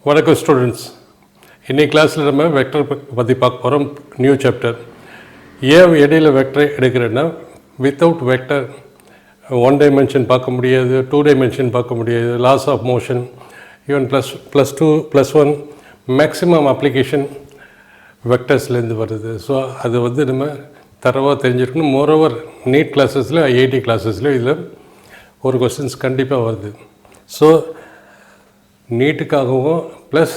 வணக்கம் ஸ்டூடெண்ட்ஸ். இன்னைக்கு கிளாஸில் நம்ம வெக்டர் பற்றி பார்க்க போகிறோம். New chapter. ஏன் இடையில வெக்டரை எடுக்கிறேன்னா, வித்தவுட் வெக்டர் 1 டைமென்ஷன் பார்க்க முடியாது, 2 டைமென்ஷன் பார்க்க முடியாது, laws of motion, even +2 +1 maximum application வெக்டர்ஸ்லேருந்து வருது. ஸோ அது நம்ம தரவாக தெரிஞ்சிருக்கணும். மோரோவர் நீட் கிளாஸஸில், ஐஐடி கிளாஸஸில் இதில் ஒரு கொஸ்டின்ஸ் கண்டிப்பாக வருது. ஸோ நீட்டுக்காகவும் ப்ளஸ்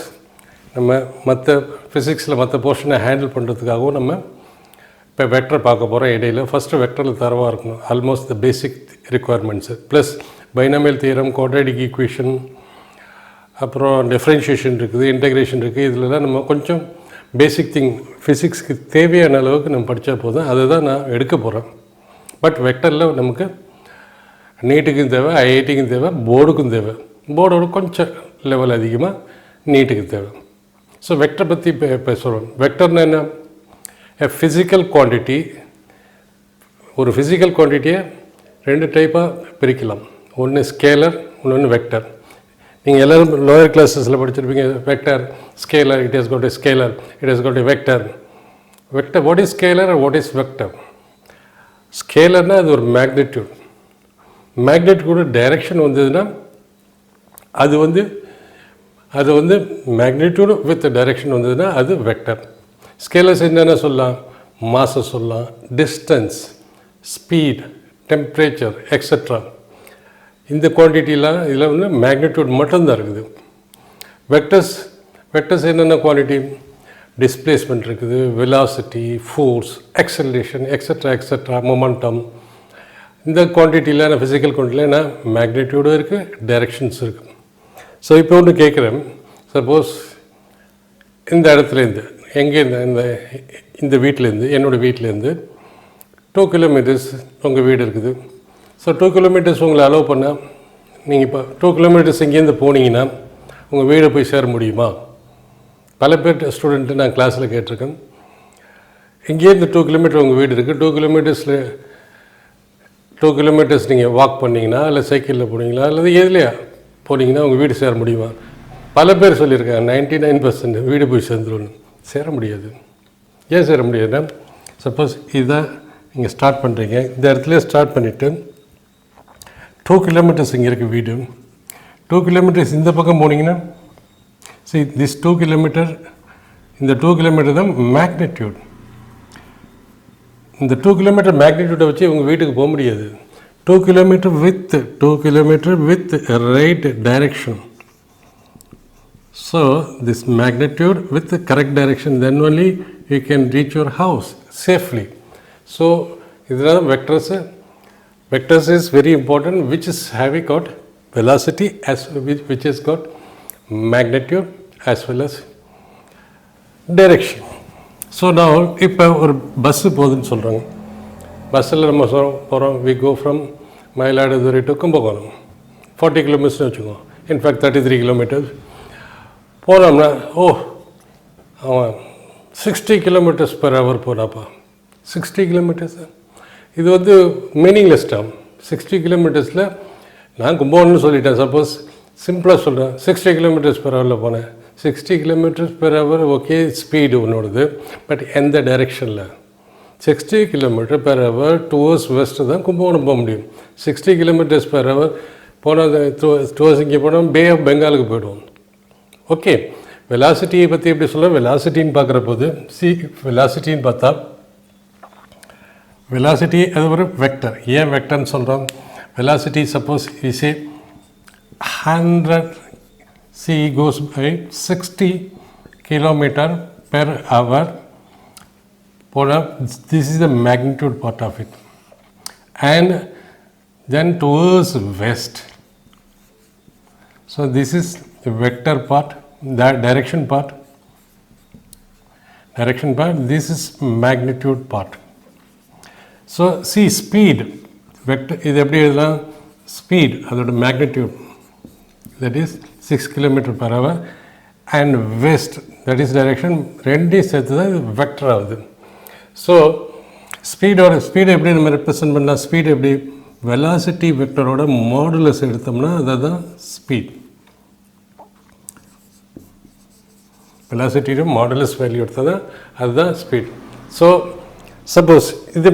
நம்ம மற்ற ஃபிசிக்ஸில் மற்ற போர்ஷனை ஹேண்டில் பண்ணுறதுக்காகவும் நம்ம இப்போ வெக்டர் பார்க்க போகிறோம். இடையில் ஃபஸ்ட்டு வெக்டரில் தரவாக இருக்கணும். Almost the basic requirements plus binomial theorem, quadratic equation, அப்புறம் டிஃப்ரென்ஷியேஷன் இருக்குது, இன்டெகிரேஷன் இருக்குது. இதிலலாம் நம்ம கொஞ்சம் பேசிக் திங் ஃபிசிக்ஸ்க்கு தேவையான அளவுக்கு நம்ம படித்தா போதும். அதை தான் நான் எடுக்க போகிறேன். பட் வெக்டரில் நமக்கு நீட்டுக்கும் தேவை, ஐஐடிக்கும் தேவை, போர்டுக்கும் தேவை. போர்டோட கொஞ்சம் லெவல் அதிகமாக நீட்டுக்கு தேவை. ஸோ வெக்டர் பற்றி இப்போ சொல்கிறோம். வெக்டர்னா என்ன? Physical quantity. ஒரு ஃபிசிக்கல் குவான்டிட்டியை 2 டைப்பாக பிரிக்கலாம். ஒன்று ஸ்கேலர், இன்னொன்று வெக்டர். நீங்கள் எல்லோரும் லோயர் கிளாஸஸில் படிச்சிருப்பீங்க. Vector, scalar, it has got a scalar, it has got a vector. Vector, what is scalar, what is vector? ஸ்கேலர்னால் அது ஒரு மேக்னிட்யூட். மேக்னிட்யூட டைரெக்ஷன் வந்ததுன்னா அது மேக்னிட்யூடு வித் டைரெக்ஷன் வந்ததுன்னா அது வெக்டர். ஸ்கேலர்ஸ் என்னென்ன சொல்லலாம்? மாஸை சொல்லலாம், டிஸ்டன்ஸ், ஸ்பீட், டெம்பரேச்சர், எக்ஸட்ரா. இந்த குவான்டிட்டிலாம் இதில் மேக்னிட்யூட் மட்டும்தான் இருக்குது. வெக்டர்ஸ் என்னென்ன குவான்டிட்டி? டிஸ்பிளேஸ்மெண்ட் இருக்குது, velocity, force, acceleration, extra, momentum. இந்த குவான்டிட்டியில் ஃபிசிக்கல் குவான்டிட்டியில் என்ன மேக்னிட்யூடும் இருக்குது, டைரெக்ஷன்ஸ் இருக்குது. ஸோ இப்போ ஒன்று கேட்குறேன். சப்போஸ் இந்த இடத்துலேருந்து எங்கேருந்து இந்த வீட்டிலேருந்து, என்னோடய வீட்டிலேருந்து 2 கிலோமீட்டர்ஸ் உங்கள் வீடு இருக்குது. ஸோ 2 கிலோமீட்டர்ஸ் உங்களை அலோவ் பண்ணால் நீங்கள் இப்போ 2 கிலோமீட்டர்ஸ் இங்கேருந்து போனீங்கன்னா உங்கள் வீடு போய் சேர முடியுமா? பல பேர் ஸ்டூடெண்ட்டு நான் கிளாஸில் கேட்டிருக்கேன். இங்கேருந்து 2 கிலோமீட்டர் உங்கள் வீடு இருக்குது. 2 கிலோமீட்டர்ஸ் நீங்கள் வாக் பண்ணிங்கன்னா, இல்லை சைக்கிளில் போனீங்களா, அல்லது எதுலையா போனீங்கன்னா உங்கள் வீடு சேர முடியுமா? பல பேர் சொல்லியிருக்காங்க 99% வீடு போய் சேர்ந்துருன்னு. சேர முடியாது. ஏன் சேர முடியாதுன்னா, சப்போஸ் இதான் நீங்கள் ஸ்டார்ட் பண்ணுறீங்க, இந்த இடத்துல ஸ்டார்ட் பண்ணிவிட்டு 2 கிலோமீட்டர்ஸ் இங்கே இருக்குது வீடு. 2 கிலோமீட்டர்ஸ் இந்த பக்கம் போனீங்கன்னா, சரி, திஸ் 2 கிலோமீட்டர், இந்த 2 கிலோமீட்டர் தான் மேக்னிட்யூட். இந்த 2 கிலோமீட்டர் மேக்னிட்யூட்டை வச்சு உங்கள் வீட்டுக்கு போக முடியாது. 2 kilometer with right direction. So this magnitude with the correct direction, then only you can reach your house safely. So these vectors is very important, which is having got velocity which has got magnitude as well as direction. So now இப்போ ஒரு bus போகுதுன்னு சொல்கிறாங்க. பஸ்ஸில் நம்ம போகிறோம், we go from Mayiladuthurai to Kumbakonam, 40 கிலோமீட்டர்ஸ்னு வச்சுக்கோங்க. In fact 33 kilometres போனோம்னா, அவன் 60 கிலோமீட்டர்ஸ் பெர் ஹவர் போனாப்பா. 60 கிலோமீட்டர்ஸ் இது மீனிங்லெஸ் டேர்ம். 60 கிலோமீட்டர்ஸில் நான் கும்பகோணம்னு சொல்லிட்டேன். சப்போஸ் சிம்பிளாக சொல்கிறேன், 60 கிலோமீட்டர்ஸ் பெர் ஹவரில் போனேன். 60 kilometres per hour okay, speed உன்னோடது. பட் எந்த டைரெக்ஷனில்? 60 kilometre per hour towards west தான் கும்பகோணம் போக முடியும். 60 கிலோமீட்டர்ஸ் பெர் ஹவர் போனால் டுவர்ஸ் இங்கே போனோம், பே ஆஃப் பெங்காலுக்கு போய்டுவோம். ஓகே, வெலாசிட்டியை பற்றி எப்படி சொல்கிறோம்? வெலாசிட்டின்னு பார்க்குற போது வெலாசிட்டின்னு பார்த்தா, வெலாசிட்டி அது ஒரு வெக்டர். ஏன் வெக்டர்னு சொல்கிறோம்? வெலாசிட்டி சப்போஸ் இசே 100 c goes by 60 kilometer per hour. This is the magnitude part of it. And then towards west. So this is the vector part, that direction part. This is magnitude part. So see, speed vector is எப்படி எழுதலாம்? Speed, அதோட magnitude, that is 6 km per hour, and west, that is direction. ரெண்டையும் சேர்த்து தான் vector ஆகுது. So speed எப்படி நம்ம represent பண்ணால், ஸ்பீடு எப்படி வெலாசிட்டி வெக்டரோட மாடுலஸ் எடுத்தோம்னா அதை தான் ஸ்பீட். வெலாசிட்டியோட மாடுலஸ் வேல்யூ எடுத்தால் தான் அதுதான் ஸ்பீட். ஸோ சப்போஸ் இந்த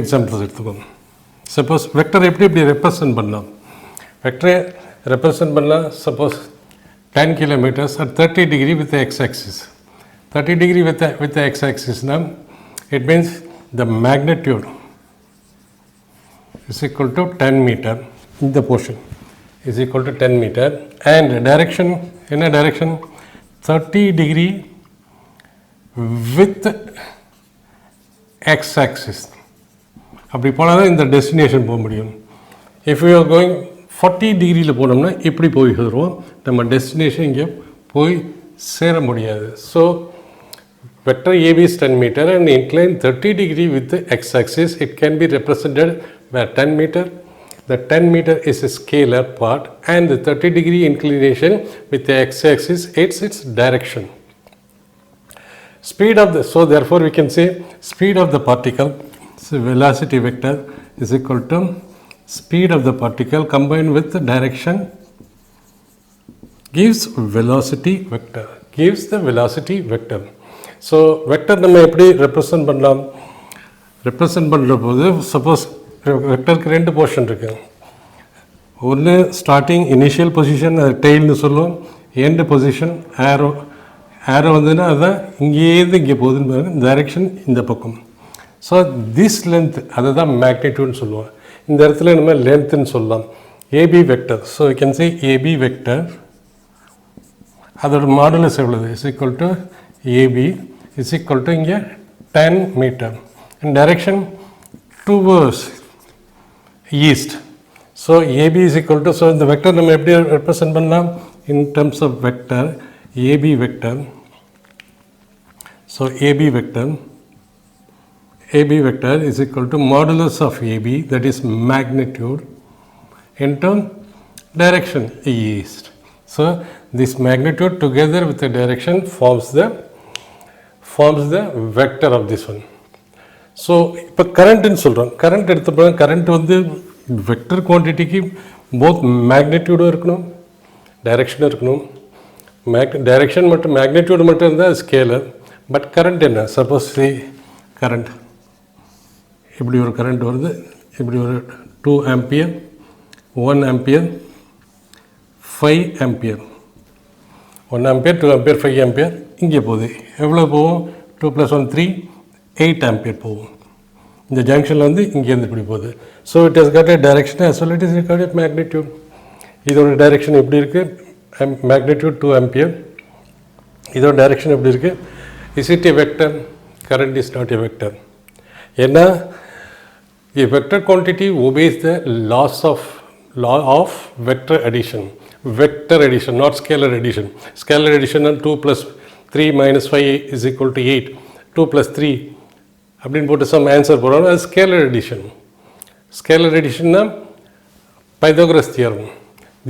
எக்ஸாம்பிள்ஸ் எடுத்துக்கோங்க. சப்போஸ் வெக்டர் எப்படி ரெப்ரசன்ட் பண்ணலாம்? வெக்டரை ரெப்ரசன்ட் பண்ணலாம். Suppose 10 kilometers at 30 degree with the x-axis. 30 degree with the x-axis now, it means the magnitude is equal to 10 meter in the portion is equal to 10 meter, and direction in a direction 30 degree with x-axis. அப்படி போனால் தான் இந்த destination போக முடியும். If you are going 40 டிகிரியில் போனோம்னா இப்படி போய் வருவோம், நம்ம டெஸ்டினேஷன் இங்கே போய் சேர முடியாது. So vector AB is 10 meter and inclined 30 degree with the x-axis. It can be represented by 10 meter. The 10 meter is a scalar part and the 30 degree inclination with the x-axis it's its direction. Speed of the, so therefore we can say speed of the particle, so velocity vector is equal to speed of the particle combined with the direction gives velocity vector, gives the velocity vector. So vector நம்ம எப்படி represent பண்ணலாம்? Represent பண்ணுற போது suppose வெக்டருக்கு 2 portion இருக்குது. ஒன்று starting initial position, அது டெய்ல்னு சொல்லுவோம். End position ஆரோ. ஆரோ வந்துன்னா அதுதான் இங்கேருந்து இங்கே போகுதுன்னு பாருங்கள், டைரெக்ஷன் இந்த பக்கம். ஸோ திஸ் லென்த் அதை தான் மேக்னிடியூட்னு சொல்லுவோம். இந்த இடத்துல நம்ம லென்த்துன்னு சொல்லலாம். A B vector. So you can say A B vector, அதோட மாடுலஸ் எவ்வளவு? Is equal to A B is equal to இங்கே 10 meter and direction towards east. So AB is equal to, so இந்த vector நம்ம எப்படி represent பண்ணலாம்? In terms of vector, AB vector. So AB vector is equal to modulus of AB, that is magnitude, into direction east. So this magnitude together with the direction forms the vector of this one. So இப்போ கரண்ட்டுன்னு சொல்கிறோம். Current எடுத்தப்போ current வந்து vector குவான்டிட்டிக்கு both மேக்னிடியூடும் இருக்கணும், டைரெக்ஷனும் இருக்கணும். Direction மட்டும் magnitude மட்டும் இருந்தால் scalar. But current என்ன? Suppose current இப்படி ஒரு கரண்ட் வருது, இப்படி ஒரு 2 ampere, 1 ampere, 5 ampere, 1 ampere, 2 ampere, 5 ampere இங்கே போகுது. எவ்வளோ போகும்? 2 + 1 3, 8 ampere போகும். இந்த ஜங்ஷனில் வந்து இங்கேருந்து இப்படி போகுது. So it has got a direction as well it is recorded magnitude. இதோட டைரெக்ஷன் எப்படி இருக்குது? Magnitude 2 ampere. இதோட டைரெக்ஷன் எப்படி இருக்குது? Is it a vector? Current is not a vector. ஏன்னா a vector quantity obeys the law of vector addition. Vector addition, not scalar addition. Scalar addition 2 + 3 - 5 is equal to 8. 2 + 3 அப்படின்னு போட்டு some answer போகிறோம். அது scalar addition. Scalar அடிஷன்னா Pythagoras theorem,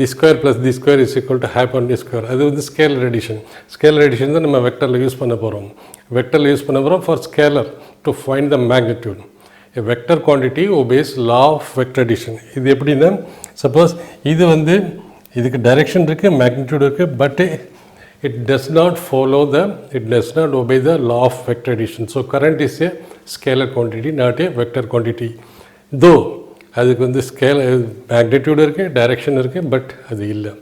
the square + the square is equal to ½ the square. அது வந்து scalar addition. Scalar addition தான் நம்ம வெக்டரில் use பண்ண போகிறோம். வெக்டரில் யூஸ் பண்ண போகிறோம் for scalar to find the magnitude. A vector quantity obeys law of vector addition. இது எப்படின்னா சப்போஸ் இது வந்து இதுக்கு டைரெக்ஷன் இருக்குது, மேக்னிடியூட் இருக்குது, but it does not obey the law of vector addition. So current is a scalar quantity, not a vector quantity. Though அதுக்கு வந்து magnitude இருக்குது, டைரெக்ஷன் இருக்குது, பட் அது இல்லை.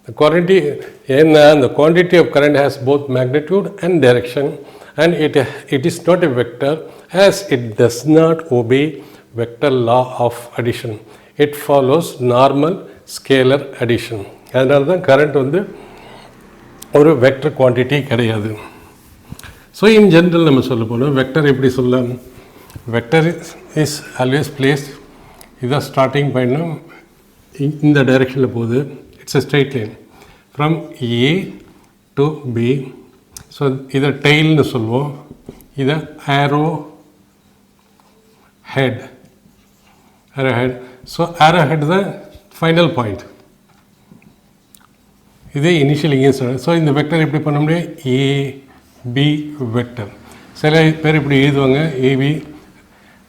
The quantity ஏன்னா the quantity of current has both magnitude and direction, and it is not a vector as it does not obey vector law of addition. It follows normal scalar addition. அதனால தான் current வந்து ஒரு vector quantity கிடையாது. So in general நம்ம சொல்ல போனோம் vector எப்படி சொல்லலாம்? Vector is always place. இதான் ஸ்டார்டிங் பாயிண்ட்னா இந்த டைரெக்ஷனில் போகுது. It's a straight line from A to B. So இதை டெய்ல்னு சொல்லுவோம், இதை ஆரோ ஹெட். ஸோ ஆரோ ஹெட் தான் ஃபைனல் பாயிண்ட். இதே இனிஷியல் இங்கே சொல்ல. ஸோ இந்த வெக்டர் எப்படி பண்ண முடியும்? AB vector. சில பேர் இப்படி எழுதுவாங்க AB,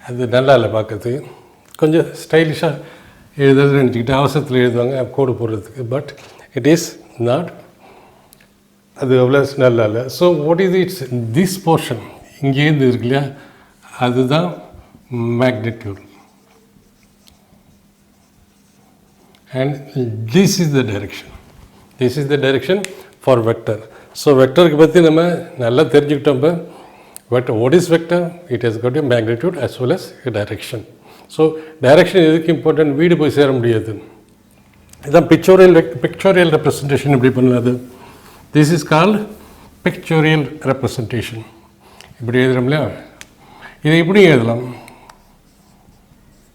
அது நல்லா இல்லை பார்க்கறதுக்கு, கொஞ்சம் ஸ்டைலிஷாக எழுதுறதுன்னு நினச்சிக்கிட்டு அவசரத்தில் எழுதுவாங்க கோடு போடுறதுக்கு. பட் இட் இஸ் நாட் அது அவ்வளோ நல்லா இல்லை. So what is it's this portion இங்கேருந்து இருக்கு இல்லையா, அதுதான் magnitude. And this is the direction. This is the direction for vector. So வெக்டருக்கு பற்றி நம்ம நல்லா தெரிஞ்சுக்கிட்டோம். இப்போ vector, what is vector? It has got a magnitude as well as a direction. So direction எதுக்கு இம்பார்ட்டன்ட்? வீடு போய் சேர முடியாது. இதுதான் பிக்சோரியல் ரெப்ரசன்டேஷன். இப்படி பண்ணலாது. This is called pictorial representation. இப்படி எழுதுகிறோம் இல்லையா, இதை இப்படி எழுதலாம்.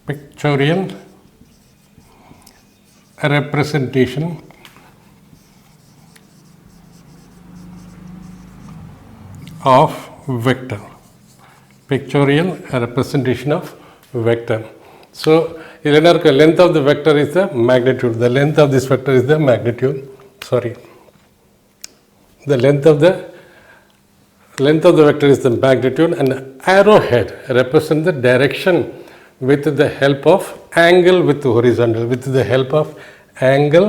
Pictorial representation of vector. Pictorial representation of vector. So length of the vector is the magnitude. The length of this vector is the magnitude. Sorry, the length of the vector is the magnitude, and arrowhead represents the direction with the help of angle with horizontal, with the help of angle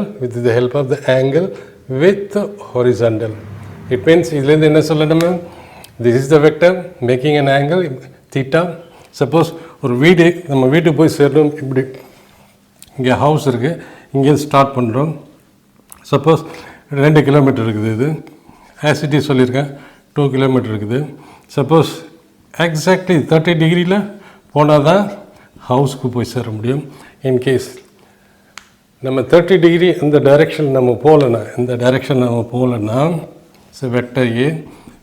with horizontal. It means இதுலேருந்து என்ன சொல்லணும்? This is the vector making an angle theta. Suppose ஒரு வீடு, நம்ம வீட்டுக்கு போய் சேரணும். இப்படி இங்கே ஹவுஸ் இருக்குது, இங்கேருந்து ஸ்டார்ட் பண்ணுறோம். சப்போஸ் 2 கிலோமீட்டர் இருக்குது. இது ஆசிட்டி சொல்லியிருக்கேன் 2 கிலோமீட்டர் இருக்குது. சப்போஸ் எக்ஸாக்ட்லி 30 டிகிரியில் போனால் தான் ஹவுஸ்க்கு போய் சேர முடியும். இன்கேஸ் நம்ம 30 டிகிரி இந்த டைரெக்ஷன் நம்ம போகலன்னா so vector A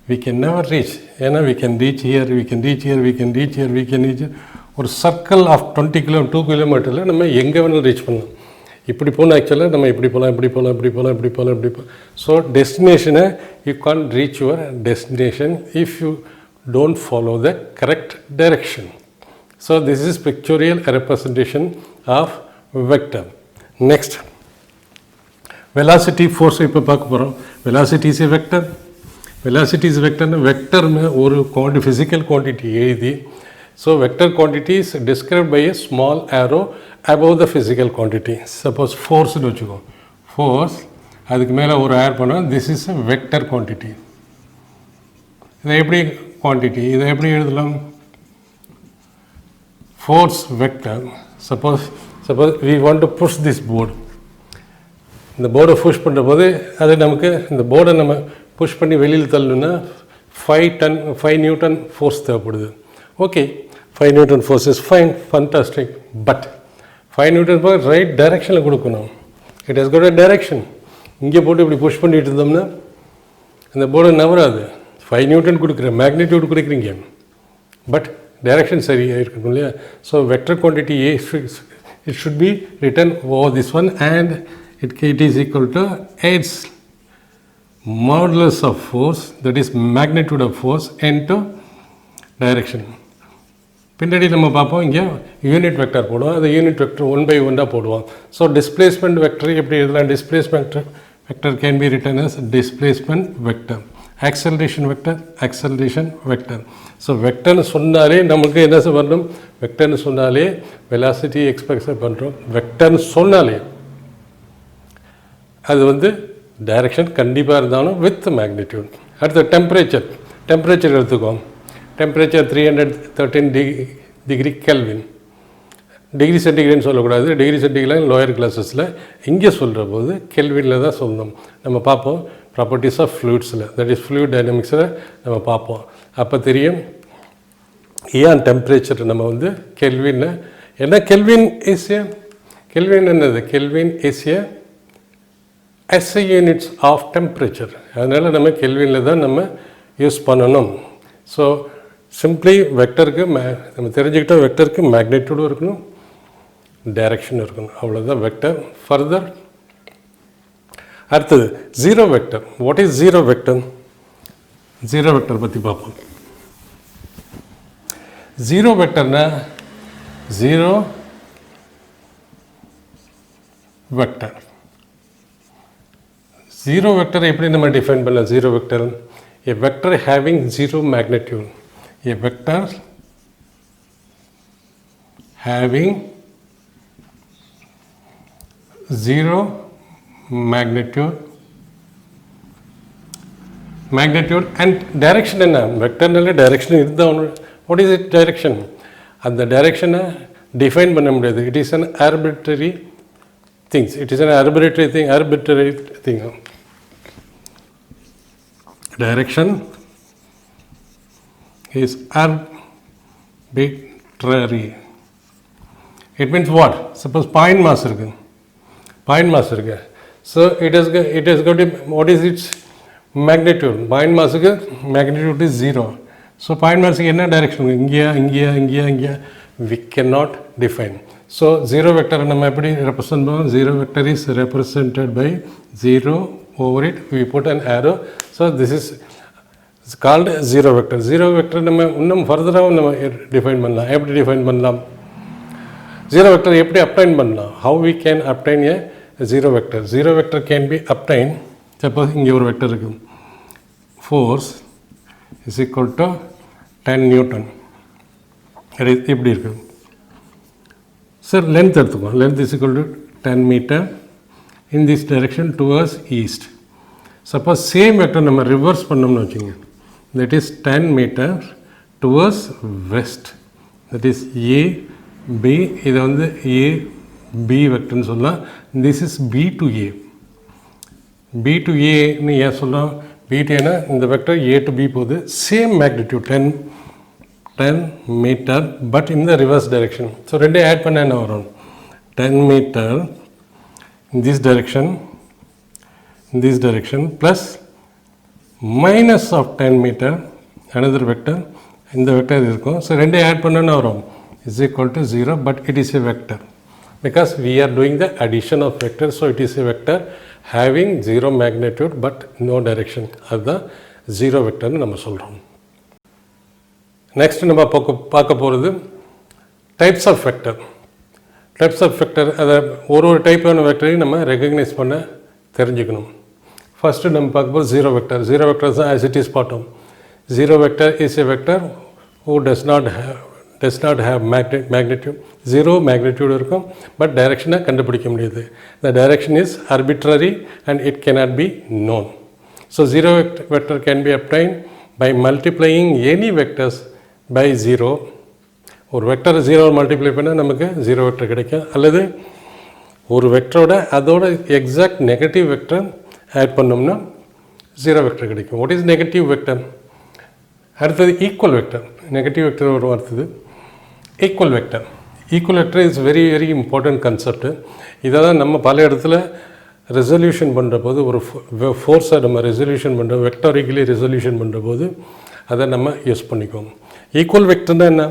we can never reach. ஏன்னா we can reach here, we can reach here, we can reach here, we can reach here. ஒரு சர்க்கிள் ஆஃப் 2 கிலோமீட்டரில் நம்ம எங்கே வேணாலும் ரீச் பண்ணலாம். இப்படி போனால் ஆக்சுவலாக நம்ம இப்படி போகலாம். ஸோ டெஸ்டினேஷனை you can reach your destination if you don't follow the correct direction. So this is pictorial representation of vector. Next, velocity, force. இப்போ பார்க்க போகிறோம். Velocity is a vector. Velocity is a vector. Vector ஒரு physical quantity எழுதி. So vector quantity is described by a small arrow above the physical quantity. Suppose force னு வச்சுக்கோ. Force அதுக்கு மேலே ஒரு ஆட் பண்ணோம். This is a vector quantity. இதை எப்படி quantity? இதை எப்படி எழுதலாம்? Force vector. Suppose we want to push this board. இந்த போர்டை புஷ் பண்ணுற போது அது நமக்கு இந்த போர்டை நம்ம புஷ் பண்ணி வெளியில் தள்ளணுன்னா 5 நியூட்டன் ஃபோர்ஸ் தேவைப்படுது. Okay, 5 newton force is fine, fantastic. But 5 newton force right டைரெக்ஷனில் கொடுக்கணும். It has got a direction. இங்கே போட்டு இப்படி புஷ் பண்ணிட்டு இருந்தோம்னா இந்த போர்டு நவராது. 5 நியூட்டன் கொடுக்குற மேக்னிடியூட் கொடுக்குறீங்க, பட் டைரக்ஷன் சரியாக இருக்கணும் இல்லையா. ஸோ வெக்டர் குவான்டிட்டி ஏ it should be written over this one and it is equal to its modulus of force, that is magnitude of force into direction. பின்னாடி நம்ம பார்ப்போம். இங்கே யூனிட் வெக்டர் போடுவோம். அது யூனிட் வெக்டர் 1/1 போடுவோம். ஸோ டிஸ்பிளேஸ்மெண்ட் வெக்டர் எப்படி எழுதலாம்? Displacement vector can be written as displacement vector. Acceleration vector. So வெக்டர்னு சொன்னாலே நமக்கு என்ன வரணும்? வெக்டர்னு சொன்னாலே வெலாசிட்டி எக்ஸ்பிரஸ் பண்ணுறோம். வெக்டர்னு சொன்னாலே அது டைரக்ஷன் கண்டிப்பாக இருந்தாலும் வித் மேக்னிடியூட். அடுத்து டெம்பரேச்சர் எடுத்துக்கோம். Temperature 313 degree kelvin. டிகிரி சென்டிகிரேட்னு சொல்லக்கூடாது. டிகிரி சென்டிகிரேட் லோயர் கிளாஸஸில், இங்கே சொல்கிற போது கெல்வினில் தான் சொல்லணும். நம்ம பார்ப்போம் ப்ராப்பர்ட்டிஸ் ஆஃப் ஃப்ளூயிட்ஸில், தட் இஸ் ஃப்ளூயிட் டைனமிக்ஸில் நம்ம பார்ப்போம். அப்போ தெரியும் ஏன் டெம்பரேச்சர் நம்ம கெல்வின். ஏன்னா கெல்வின் என்னது? Kelvin is a SI units of temperature. அதனால் நம்ம கெல்வினில் தான் நம்ம யூஸ் பண்ணணும். ஸோ சிம்பிளி வெக்டருக்கு நம்ம தெரிஞ்சுக்கிட்டோம். வெக்டருக்கு மேக்னிடியூடும் இருக்கணும், டைரக்ஷன் இருக்கணும். அவ்வளோதான் வெக்டர். ஃபர்தர் அடுத்தது zero vector. What is zero vector? Zero vector பற்றி பார்ப்போம். ஜீரோ வெக்டர்னா ஜீரோ வெக்டர். ஜீரோ வெக்டரை எப்படி நம்ம டிஃபைன் பண்ணலாம்? Zero vector a vector having zero magnitude. A vector having zero magnitude magnitude and direction என்ன வெக்டர்னாலே டைரக்ஷன் இதுதான். What is it direction? அந்த டைரக்ஷனை டிஃபைன் பண்ண முடியாது. It is an arbitrary things. It is an arbitrary thing. Direction is arbitrary. It means what? Suppose point mass irukku. Point mass irukku. So it has got a, what is its magnitude? Point mass magnitude is 0. So point mass enna direction? Ingia. We cannot define. So zero vector nama eppadi represent பண்ணுவோம்? Zero vector is represented by 0 over it. We put an arrow. So this is called zero vector. Zero vector நம்ம இன்னும் ஃபர்தராக நம்ம define பண்ணலாம். எப்படி define பண்ணலாம்? Zero vector எப்படி obtain பண்ணலாம்? How we can obtain a zero vector? Zero vector can be obtained. Suppose இங்கே ஒரு வெக்டர் இருக்கு. Force is equal to 10 Newton. இப்படி இருக்கு. Sir, length எடுத்துக்கோ. Length is equal to 10 meter in this direction towards east. Suppose same vector நம்ம reverse பண்ணோம்னு வச்சுங்க. That is 10 meter towards west. That is A, B. இது வந்து A, B vectorன்னு சொல்லலாம். This is B to A. B to A ன்னு ஏன் சொல்லலாம்? B to A னா இந்த வெக்டர் A to B போகுது. Same magnitude 10 meter but in the reverse direction. So ரெண்டே ஆட் பண்ண என்ன வரும்? 10 meter in this direction plus minus of 10 meter another vector இந்த vector இருக்கும். So ரெண்டே ஆட் பண்ண என்ன வரும்? Is equal to 0 but it is a vector because we are doing the addition of vectors. So it is a vector having 0 magnitude but no direction. அதுதான் zero vector நம்ம சொல்கிறோம். Next நம்ம பார்க்க போகிறது types of vector. Types of vector அதை ஒரு டைப்பான வெக்டரையும் நம்ம recognise பண்ண தெரிஞ்சுக்கணும். ஃபஸ்ட்டு நம்ம பார்க்க போது ஜீரோ வெக்டர். ஜீரோ வெக்டர் தான் ஆஸ் இட் இஸ் பார்த்தோம். Zero vector is a vector who does not have magnitude. Zero magnitude இருக்கும் பட் டைரக்ஷனை கண்டுபிடிக்க முடியாது. The direction is arbitrary and it cannot be known. So zero vector can be obtained by multiplying any vectors by zero. ஒரு வெக்டரை zero multiply பண்ணால் நமக்கு zero vector கிடைக்கும். அல்லது ஒரு வெக்டரோட அதோட எக்ஸாக்ட் நெகட்டிவ் வெக்டர் ஆட் பண்ணோம்னா ஜீரோ வெக்டர் கிடைக்கும். What is negative vector? அடுத்தது ஈக்குவல் வெக்டர். நெகட்டிவ் வெக்டர் ஒரு அடுத்தது equal vector. Equal vector is very very important concept. இதை தான் நம்ம பல இடத்துல ரெசல்யூஷன் பண்ணுற போது ஒரு ஃபோர்ஸை நம்ம ரெசல்யூஷன் பண்ணுற வெக்டாரிக்கலி ரெசல்யூஷன் பண்ணுற போது அதை நம்ம யூஸ் பண்ணிக்குவோம். ஈக்குவல் வெக்டர்னால் என்ன?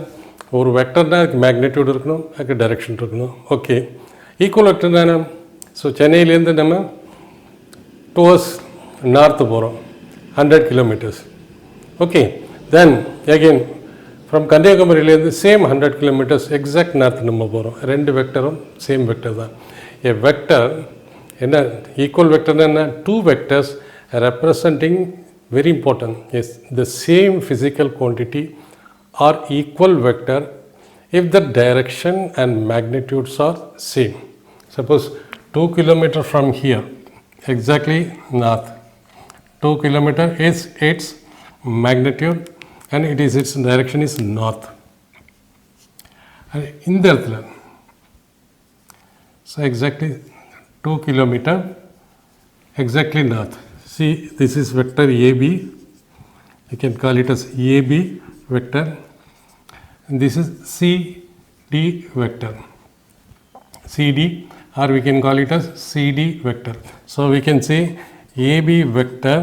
ஒரு வெக்டர்னால் அதுக்கு மேக்னிடியூட் இருக்கணும், அதுக்கு டைரக்ஷன் இருக்கணும். ஓகே, ஈக்குவல் வெக்டர்னா என்ன? ஸோ சென்னையிலேருந்து நம்ம டுவர்ஸ் நார்த்து போகிறோம் 100 kilometers. ஓகே, தென் அகெயின் ஃப்ரம் கன்னியாகுமரியிலேருந்து சேம் 100 kilometers எக்ஸாக்ட் நார்த் நம்ம போகிறோம். ரெண்டு வெக்டரும் சேம் வெக்டர் தான். ஏ வெக்டர் என்ன? ஈக்குவல் வெக்டர்னா என்ன? Two vectors representing very important is the same physical quantity or equal vector if the direction and magnitudes are same. Suppose 2 kilometer from here exactly north, 2 kilometer is its magnitude and its direction is north. In the இடத்துல so exactly 2 kilometer exactly north. See, this is vector AB. You can call it as AB vector. And this is CD vector. CD, or we can call it as CD vector. So we can say AB vector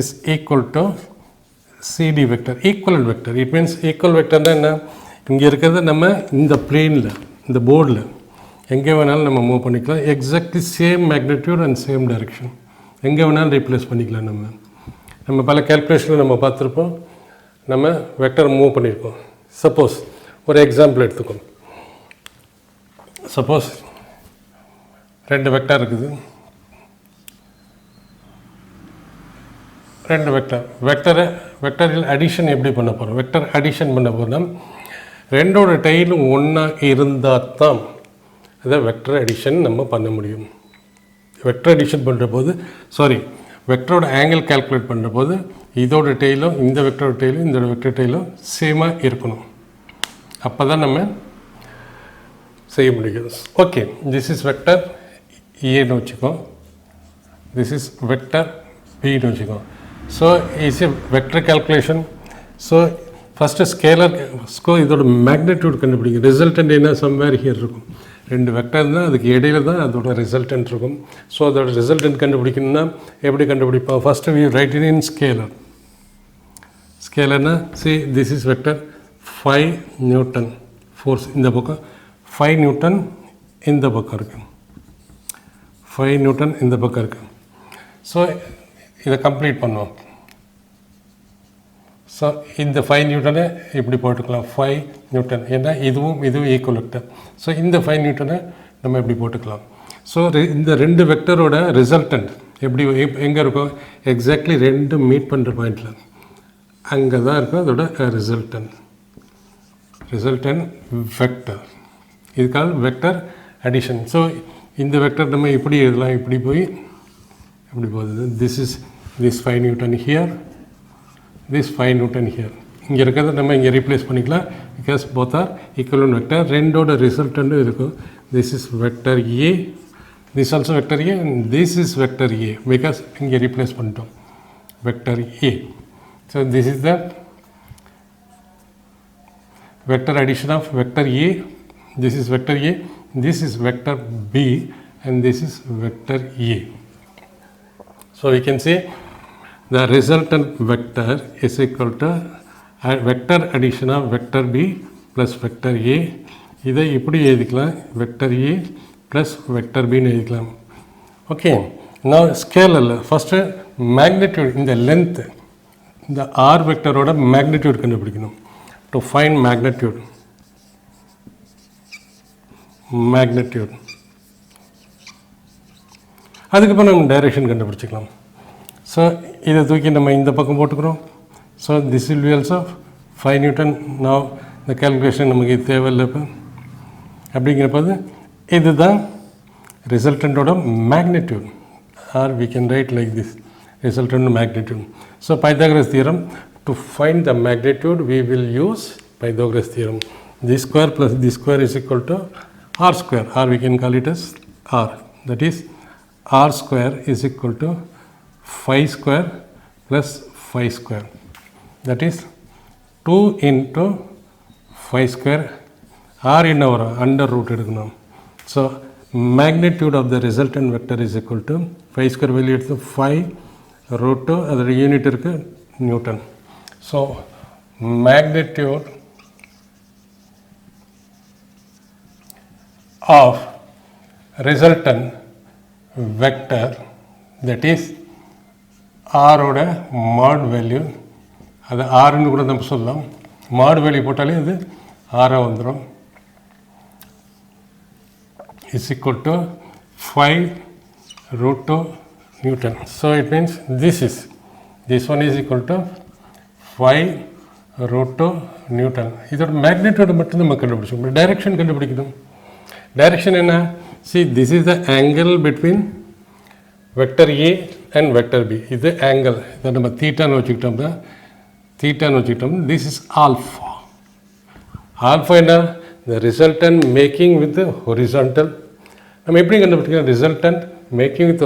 is equal to CD vector, equivalent vector. It means equal vector na இங்கே இருக்கிறது நம்ம இந்த பிளேனில் இந்த போர்டில் எங்கே வேணாலும் நம்ம மூவ் பண்ணிக்கலாம். Exactly same magnitude and same direction எங்கே வேணாலும் ரீப்ளேஸ் பண்ணிக்கலாம். நம்ம பல கேல்குலேஷனில் நம்ம பார்த்துருப்போம். நம்ம வெக்டர் மூவ் பண்ணியிருக்கோம். சப்போஸ் ஒரு எக்ஸாம்பிள் எடுத்துக்கோ. சப்போஸ் ரெண்டு வெக்டர் இருக்குது. ரெண்டு வெக்டரில் அடிஷன் எப்படி பண்ண போகிறோம்? வெக்டர் அடிஷன் பண்ண போகிறோம். ரெண்டோட டைலும் ஒன்றா இருந்தால் தான் அதை வெக்டர் அடிஷன் நம்ம பண்ண முடியும். வெக்டர் அடிஷன் பண்ணுற போது வெக்டரோட ஆங்கிள் கால்குலேட் பண்ணுற போது இதோட டெய்லும் இந்த வெக்டரோட டெய்லும் இந்த வெக்டர் டெய்லும் சேமாக இருக்கணும். அப்போ தான் நம்ம செய்ய முடியும். ஓகே, திஸ் இஸ் வெக்டர் ஏன்னு வச்சுக்கோ, திஸ் இஸ் வெக்டர் பின்னு வச்சுக்கோ. So is a vector calculation. So first scalar இதோட மேக்னிடியூட் கண்டுபிடிக்கும். ரிசல்டன்ட் என்ன சம்வேர் ஹியர் இருக்கும். ரெண்டு வெக்டர் தான், அதுக்கு இடையில தான் அதோட ரிசல்டன்ட் இருக்கும். ஸோ அதோட ரிசல்டன்ட் கண்டுபிடிக்கணும்னா எப்படி கண்டுபிடிப்போம்? First we write it in scalar. ஸ்கேலர்னா see this is vector 5 newton force இந்த பக்கம், 5 நியூட்டன் இந்த பக்கம் இருக்குது, 5 நியூட்டன் இந்த பக்கம் இருக்குது. ஸோ இதை கம்ப்ளீட் பண்ணுவோம். ஸோ இந்த 5 நியூட்டனை இப்படி போட்டுக்கலாம், 5 நியூட்டன், ஏன்னா இதுவும் ஈக்குவல் வெக்டர். ஸோ இந்த 5 நியூட்டனை நம்ம இப்படி போட்டுக்கலாம். ஸோ இந்த ரெண்டு வெக்டரோட ரிசல்டன்ட் எப்படி எங்கே இருக்கும்? எக்ஸாக்ட்லி ரெண்டு மீட் பண்ணுற பாயிண்டில் அங்கே தான் இருக்கும் அதோட ரிசல்டன்ட் வெக்டர். இதுக்காக வெக்டர் அடிஷன். ஸோ இந்த வெக்டர் நம்ம இப்படி எழுதலாம், இப்படி போய் எப்படி போகுது, this 5 newton here, this 5 newton here. இங்கே இருக்கிறத நம்ம இங்கே ரீப்ளேஸ் பண்ணிக்கலாம், because both are equivalent vector. ரெண்டோட ரிசல்டன்ட்டும் இருக்கும். This is vector A, this also vector A, and this is vector A, because இங்கே ரீப்ளேஸ் பண்ணிட்டோம் vector A. So this is the vector addition of vector A, this is vector A, this is vector B, and this is vector A. So we can say the resultant vector is equal to a vector addition of vector B plus vector A. இதை இப்படி எழுதிக்கலாம், vector A plus vector B ன்னு எழுதிக்கலாம். Okay, now scale அல்ல, first magnitude, இந்த length, இந்த R vectorோட magnitude கண்டுபிடிக்கணும். To find magnitude, அதுக்கப்புறம் நம்ம டைரெக்ஷன் கண்டுபிடிச்சிக்கலாம். ஸோ இதை தூக்கி நம்ம இந்த பக்கம் போட்டுக்கிறோம். So this will be also 5 newton. நான் இந்த கேல்குலேஷன் நமக்கு தேவையில்லை இப்போ. அப்படிங்கிறப்போது இதுதான் ரிசல்டண்ட்டோட magnitude, or we can write like this, resultant magnitude. So Pythagoras theorem, to find the magnitude we will use Pythagoras theorem. This square plus this square is equal to r square, or we can call it as r. That is r square is equal to 5 square plus 5 square. That is 2 into 5 square. r in our under root எடுக்கணும். So magnitude of the resultant vector is equal to 5 square value எடுத்து 5 root 2, அதோட unit இருக்கு Newton. So magnitude of resultant vector, that is r ஓட mod value, அது r ன்னு கூட நம்ம சொல்லலாம், mod value போட்டாலே அது r வந்துடும், is equal to 5 root 2 Newton. So it means this one is equal to 5 root 2 Newton. இதோட மேக்னிடியூட் மட்டும் நம்ம கண்டுபிடிச்சோம். டைரக்ஷன் கண்டுபிடிக்கணும். டைரக்ஷன் என்ன? see this is the angle between vector A and vector B. இது angle, இதை நம்ம தீட்டான்னு வச்சுக்கிட்டோம்னா, this is alpha. alpha என்ன? the resultant making with the horizontal. நம்ம எப்படி கண்டுபிடிக்கலாம்? resultant making with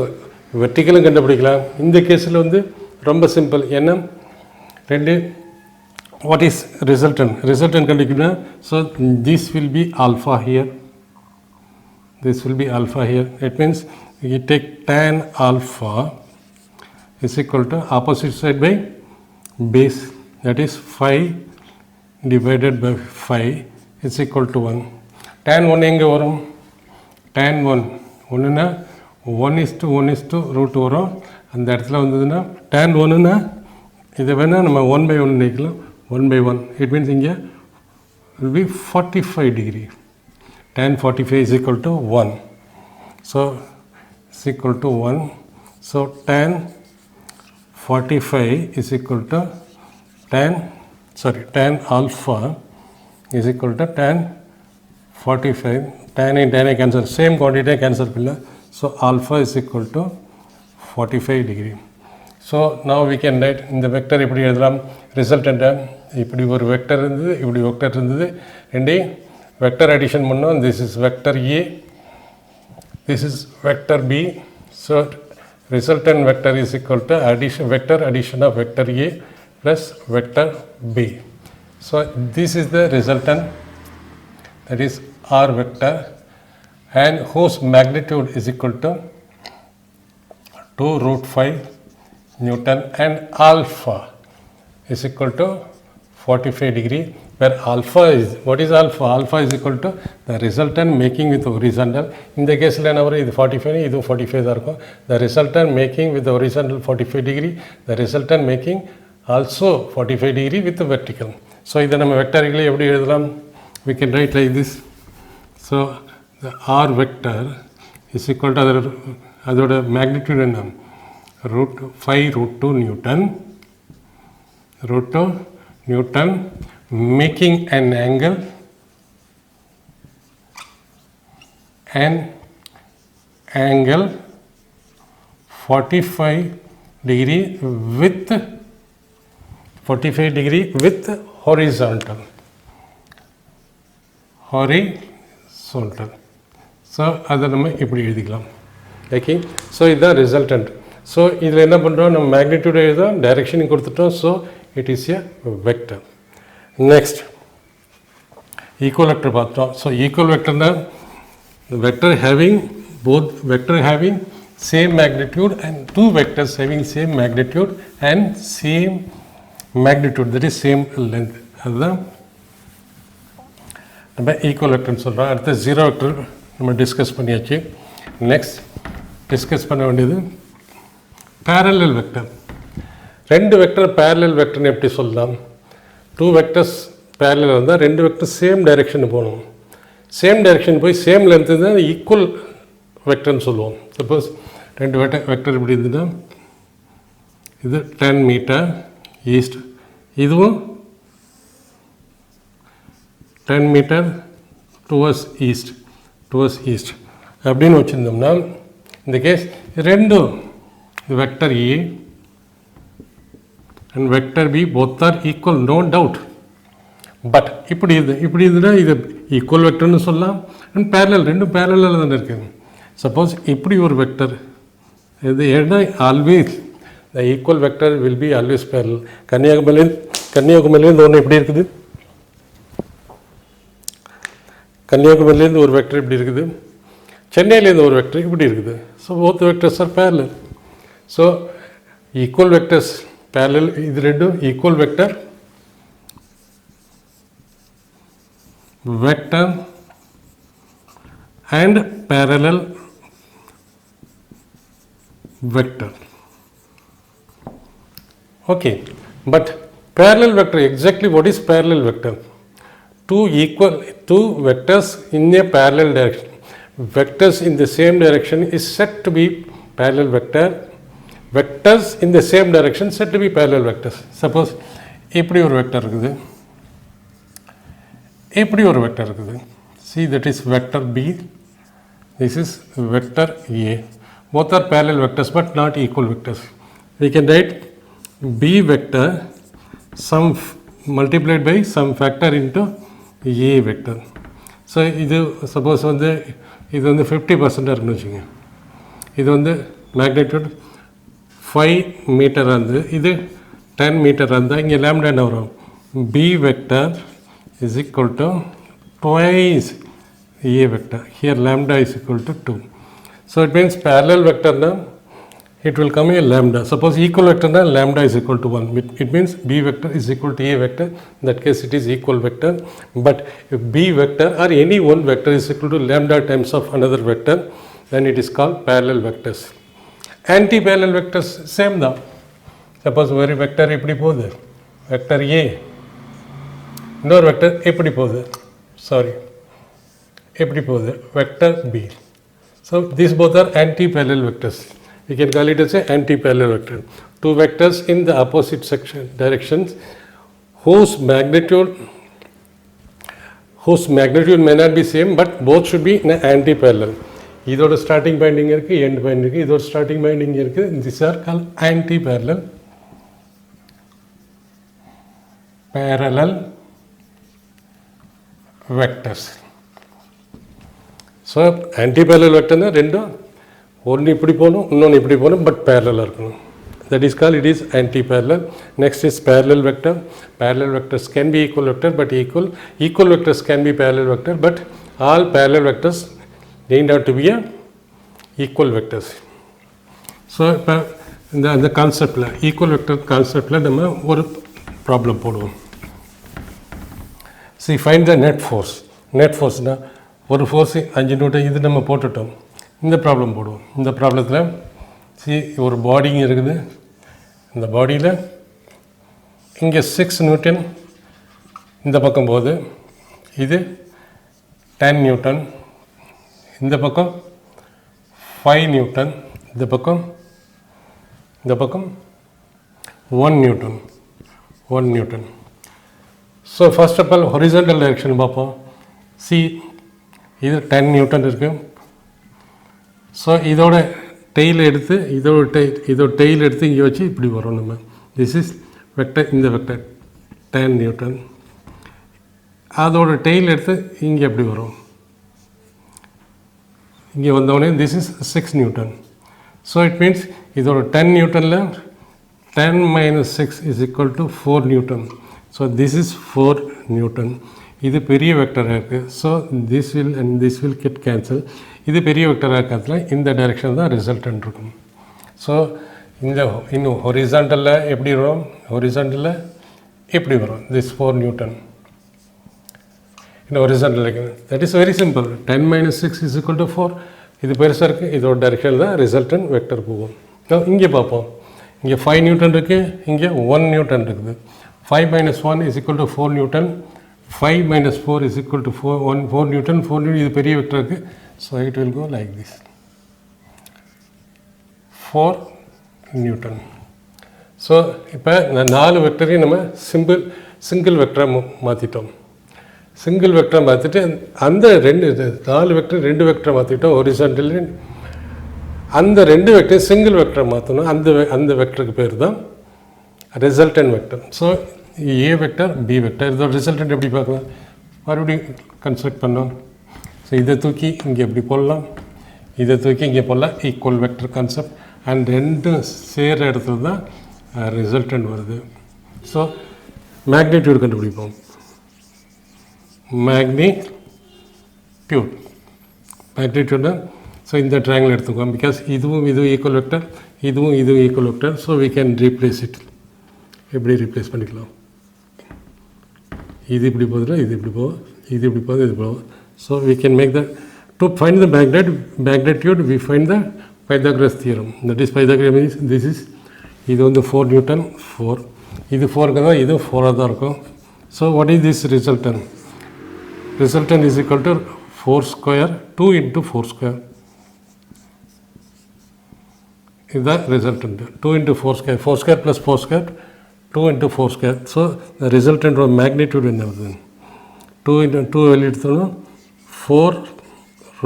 vertical கண்டுபிடிக்கலாம். இந்த கேஸில் வந்து ரொம்ப சிம்பிள். ஏன்னா ரெண்டு, what is resultant கண்டுபிடிக்கணும்னா, so this will be alpha here, this will be alpha here. It means you take tan alpha is equal to opposite side by base, that is 5 divided by 5 is equal to 1. tan 1 எங்கே வரும்? tan 1 ஒன்றுனா 1:1 root வரும். அந்த இடத்துல வந்ததுன்னா tan 1ன்னா இதை வேணால் நம்ம 1/1 நினைக்கலாம், 1/1. இட் மீன்ஸ் இங்கே will be 45 degree. tan 45 is equal to 1. So it's equal to 1. So tan 45 is equal to tan alpha is equal to tan 45. tan cancel, same quantity cancel. So alpha is equal to 45 degree. So now we can write இந்த vector எப்படி எழுதலாம் resultant இப்படி ஒரு vector இருந்தது இப்படி vector இருந்தது ரெண்டே vector addition பண்ணோம் this is vector A this is vector B so resultant vector is equal to vector addition of vector A plus vector B so this is the resultant that is R vector and whose magnitude is equal to 2 root 5 Newton and alpha is equal to 45 degree where alpha is what is alpha alpha is equal to the resultant making with horizontal in the case la navar idu 45 idu 45 da irukum the resultant making with the horizontal 45 degree the resultant making also 45 degree with the vertical so idu nama vector igile eppadi eludalam we can write like this so the R vector is equal to adoda magnitude enna root 5 root 2 Newton root 2 Newton making an angle angle 45 degree with 45 degree with horizontal so அதை நம்ம இப்படி எழுதிக்கலாம் okay so இதுதான் resultant so இதில் என்ன பண்ணுறோம் நம்ம magnitude எழுதும் டைரெக்ஷன் கொடுத்துட்டோம் so it is a vector next equal vector பார்த்தோம் ஸோ ஈக்குவல் வெக்டர்னா vector having both vector having same magnitude and two vectors having same magnitude and same magnitude that is same length அதுதான் நம்ம equal வெக்டர்னு சொல்கிறோம் அடுத்து zero vector நம்ம discuss பண்ணியாச்சு next discuss பண்ண வேண்டியது parallel வெக்டர் ரெண்டு வெக்டர் parallel வெக்டர்னு எப்படி சொல்லலாம் டூ வெக்டர்ஸ் parallel இருந்தால் ரெண்டு வெக்டர் சேம் டைரெக்ஷன் போகணும் சேம் டைரெக்ஷன் போய் சேம் லென்த் இருந்தால் ஈக்குவல் வெக்டர்னு சொல்லுவோம் சப்போஸ் ரெண்டு வெக்டர் இப்படி இருந்ததுன்னா இது 10 மீட்டர் ஈஸ்ட் இதுவும் 10 மீட்டர் டுவர்ஸ் ஈஸ்ட் அப்படின்னு வச்சுருந்தோம்னா இந்த கேஸ் ரெண்டும் vector A and vector B both are equal no doubt but இப்படி இருந்ததுன்னா இது ஈக்குவல் வெக்டர்னு சொல்லலாம் அண்ட் பேரலல் ரெண்டும் பேரலில் தானே இருக்குது சப்போஸ் இப்படி ஒரு வெக்டர் இது ஏன்னா always the equal vector will be always parallel கன்னியாகுமரியிலேருந்து ஒன்று எப்படி இருக்குது கன்னியாகுமரியிலேருந்து ஒரு வெக்டர் இப்படி இருக்குது சென்னையிலேருந்து ஒரு வெக்டர் இப்படி இருக்குது so both vectors R parallel so equal vectors parallel இது ரெண்டும் equal vector and parallel vector okay but parallel vector exactly what is parallel vector two vectors in a parallel direction vectors in the same direction is said to be parallel vectors in the same direction said to be parallel vectors suppose இப்படி ஒரு vector இருக்குது இப்படி ஒரு vector இருக்குது see that is vector B this is vector A both are parallel vectors but not equal vectors we can write B vector some multiplied by some factor into A vector so இது suppose வந்து இது வந்து 50% இருக்குன்னு வச்சுங்க இது வந்து magnitude 5 metre வந்து இது 10 மீட்டர் இருந்தால் இங்கே லேம்டா என்ன வரும் B vector is equal to twice A vector. Here lambda is equal to 2. So it means parallel vector now it will come a lambda. Suppose equal vector now lambda is equal to 1. It means B vector is equal to A vector. In that case it is equal vector. But if B vector or any one vector is equal to lambda times of another vector, then it is called parallel vectors. Anti-parallel vectors same now. Suppose ஒரு vector இப்படி போகுது vector A இன்னொரு vector எப்படி போகுது எப்படி போகுது vector B so these both are anti parallel vectors we can call it as a anti parallel vector two vectors in the opposite directions whose magnitude may not be same but both should be in an anti-parallel இதோட starting point இங்கே இருக்குது, end point இருக்குது, இதோட starting point இங்கே இருக்குது. This are call anti parallel vectors. So anti parallel வெக்டர்னா ரெண்டும் ஒன்று இப்படி போகணும், இன்னொன்று இப்படி போகணும், பட் பேரலாக இருக்கணும். That is called, it is anti-parallel. Next is parallel vector. Parallel vectors can be equal vector, but equal vectors can be parallel vector, but all parallel vectors need not to be a equal vectors. So இந்த கான்செப்டில் equal vector கான்செப்டில் நம்ம ஒரு problem போடுவோம். See, find the net force. Net force ஒரு force 5 Newton இது நம்ம போட்டுட்டோம். இந்த ப்ராப்ளம் போடுவோம். இந்த ப்ராப்ளத்தில் ஒரு பாடிங்க இருக்குது. இந்த பாடியில் இங்கே 6 நியூட்டன் இந்த பக்கம் போகுது, இது 10 நியூட்டன், இந்த பக்கம் 5 நியூட்டன், இந்த பக்கம் 1 newton. So first of all horizontal direction பார்ப்போம். இது 10 நியூட்டன் இருக்குது. ஸோ இதோட டெய்ல் எடுத்து இதோட டெய்ல் எடுத்து இங்கே வச்சு இப்படி வரும் நம்ம. திஸ் இஸ் வெக்டர், இந்த வெக்டர் 10 நியூட்டன். அதோட டெய்ல் எடுத்து இங்கே எப்படி வரும், இங்கே வந்தோடனே this is 6 Newton. So it means இதோட 10 நியூட்டனில் 10 minus 6 is equal to 4 newton. So this is 4 newton. இது பெரிய வெக்டராக இருக்குது. So this will and this will get cancel. இது பெரிய வெக்டராக இருக்கிறதுல இந்த டைரெக்ஷன் தான் ரிசல்டன்ட் இருக்கும். ஸோ இன்னும் ஹொரிசாண்டலில் எப்படி வரும், ஹொரிசாண்டலில் எப்படி வரும், திஸ் 4 நியூட்டன் இந்த horizontal. That is very simple. 10 minus 6 is equal to 4. இது பெருசாக இருக்குது, இதோட டைரெக்ஷன் தான் ரிசல்டன்ட் வெக்டர் போகும். இங்கே பார்ப்போம். இங்கே 5 நியூட்டன் இருக்குது, இங்கே 1 நியூட்டன் இருக்குது. 5 minus 1 is equal to 4 newton. 5 minus 4 is equal to 4 newton. 4 newton இது பெரிய வெக்டர் இருக்குது. So it will go like this 4 newton. So இப்போ இந்த 4 வெக்டரையும் நம்ம சிங்கிள் வெக்டராக மாற்றிட்டோம். சிங்கிள் வெக்டரை மாற்றிட்டு அந்த 4 வெக்டர் 2 வெக்டரை மாற்றிட்டோம் ஹொரிசாண்டல். அந்த 2 வெக்டர் சிங்கிள் வெக்டரை மாற்றணும். அந்த வெக்டருக்கு பேர் தான் resultant vector. So A vector, B vector, இதோட ரிசல்டன்ட் எப்படி பார்க்கலாம், மறுபடியும் கன்ஸ்ட்ரக்ட் பண்ணோம். ஸோ இதை தூக்கி இங்கே எப்படி போடலாம், இதை தூக்கி இங்கே போடலாம். Equal vector concept. அண்ட் ரெண்டும் சேர்கிற இடத்துல தான் ரிசல்டன்ட் வருது. ஸோ மேக்னிடியூட் கண்டுபிடிப்போம். மேக்னிடியூட்னா ஸோ இந்த ட்ரையாங்கிள் எடுத்துக்குவோம். பிகாஸ் இதுவும் ஈக்குவல் வெக்டர், இதுவும் equal vector. So we can replace it. எப்படி ரீப்ளேஸ் பண்ணிக்கலாம், இது இப்படி போகுதுல, இது இப்படி போகும், இது இப்படி போகுது, இது போகும். So we can make the to find the magnitude we find the Pythagoras theorem. That is Pythagoras means this is இது 4 நியூட்டன் 4, இது 4க்கு தான், இது 4ஆக தான் இருக்கும். So what is this resultant? Resultant is equal to 4 square 2 into 4 square. Is the resultant 2 into 4 square, 4 square plus 4 square, 2 into 4 square. So the resultant of magnitude in everything 2 into 2 value 4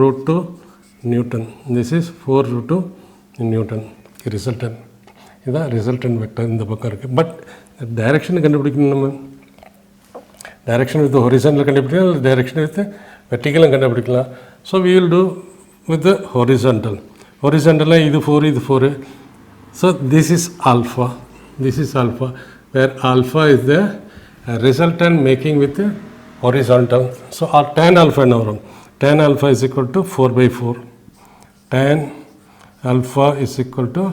root 2 Newton. This is 4 root 2 Newton resultant. Is the resultant vector in the book. But the direction கண்டுபிடிக்கணும். Direction with the horizontal கண்டுபிடிக்கலாம், direction with the vertical கண்டுபிடிக்கலாம். So we will do with the horizontal. Horizontal இது 4, இது 4. So this is alpha, where alpha is the resultant making with the horizontal. So our tan alpha என்ன வரும்? Tan alpha is equal to 4/4. Tan alpha is equal to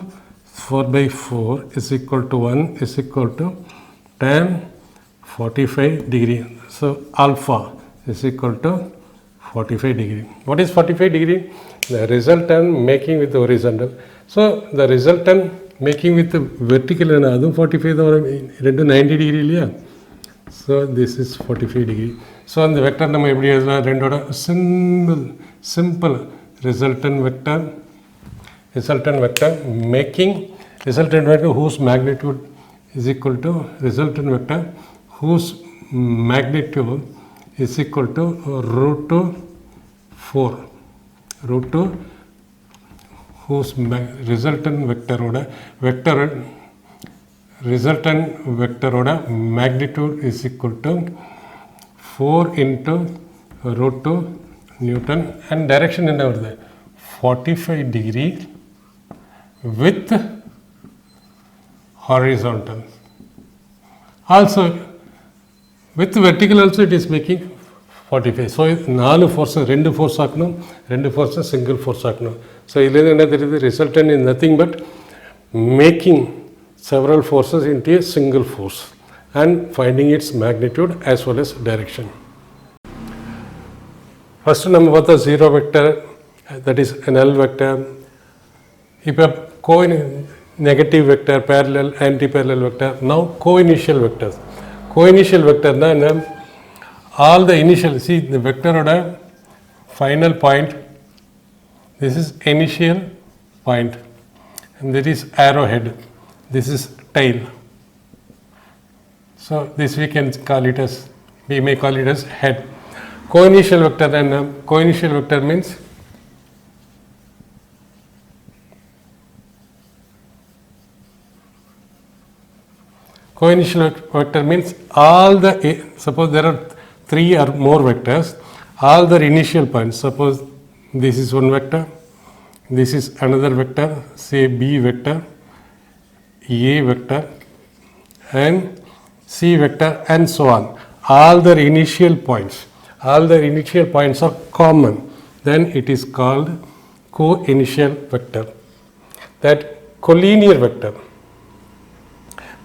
4/4 is equal to 1 is equal to tan 45 degree. So alpha is equal to 45 degree. What is 45 degree? The resultant making with the horizontal. So the resultant making with the vertical and other 45 or 90 degree இல்லையா? So this is 45 degree. So அந்த vector நம்ம எப்படி எழுதலாம்? ரெண்டோட simple resultant vector making resultant vector whose magnitude is equal to resultant vector whose magnitude is equal to root 4 root 2 whose resultant vector magnitude is equal to 4 into root 2 Newton and direction என்ன வருது 45 degree with horizontal. Also with vertical also it is making 45. So 4 forces, 2 force ஆக்கணும், 2 forces single force ஆக்கணும். So இதில் என்ன தெரியுது, resultant is nothing but making several forces into a single force and finding its magnitude as well as direction. First நம்ம பார்த்தா 0 vector, that is a null vector. இப்போ negative vector, parallel, anti-parallel vector. Now co-initial vectors. Co-initial vector na all the initial, see the vector oda final point, this is initial point and there is arrowhead, this is tail. So this we can call it as, we may call it as head. Co-initial vector and co-initial vector means co-initial vector means all the, suppose there are 3 or more vectors, all their initial points, suppose this is one vector, this is another vector, say B vector, A vector and C vector and so on. All their initial points are common, then it is called co-initial vector. That collinear vector.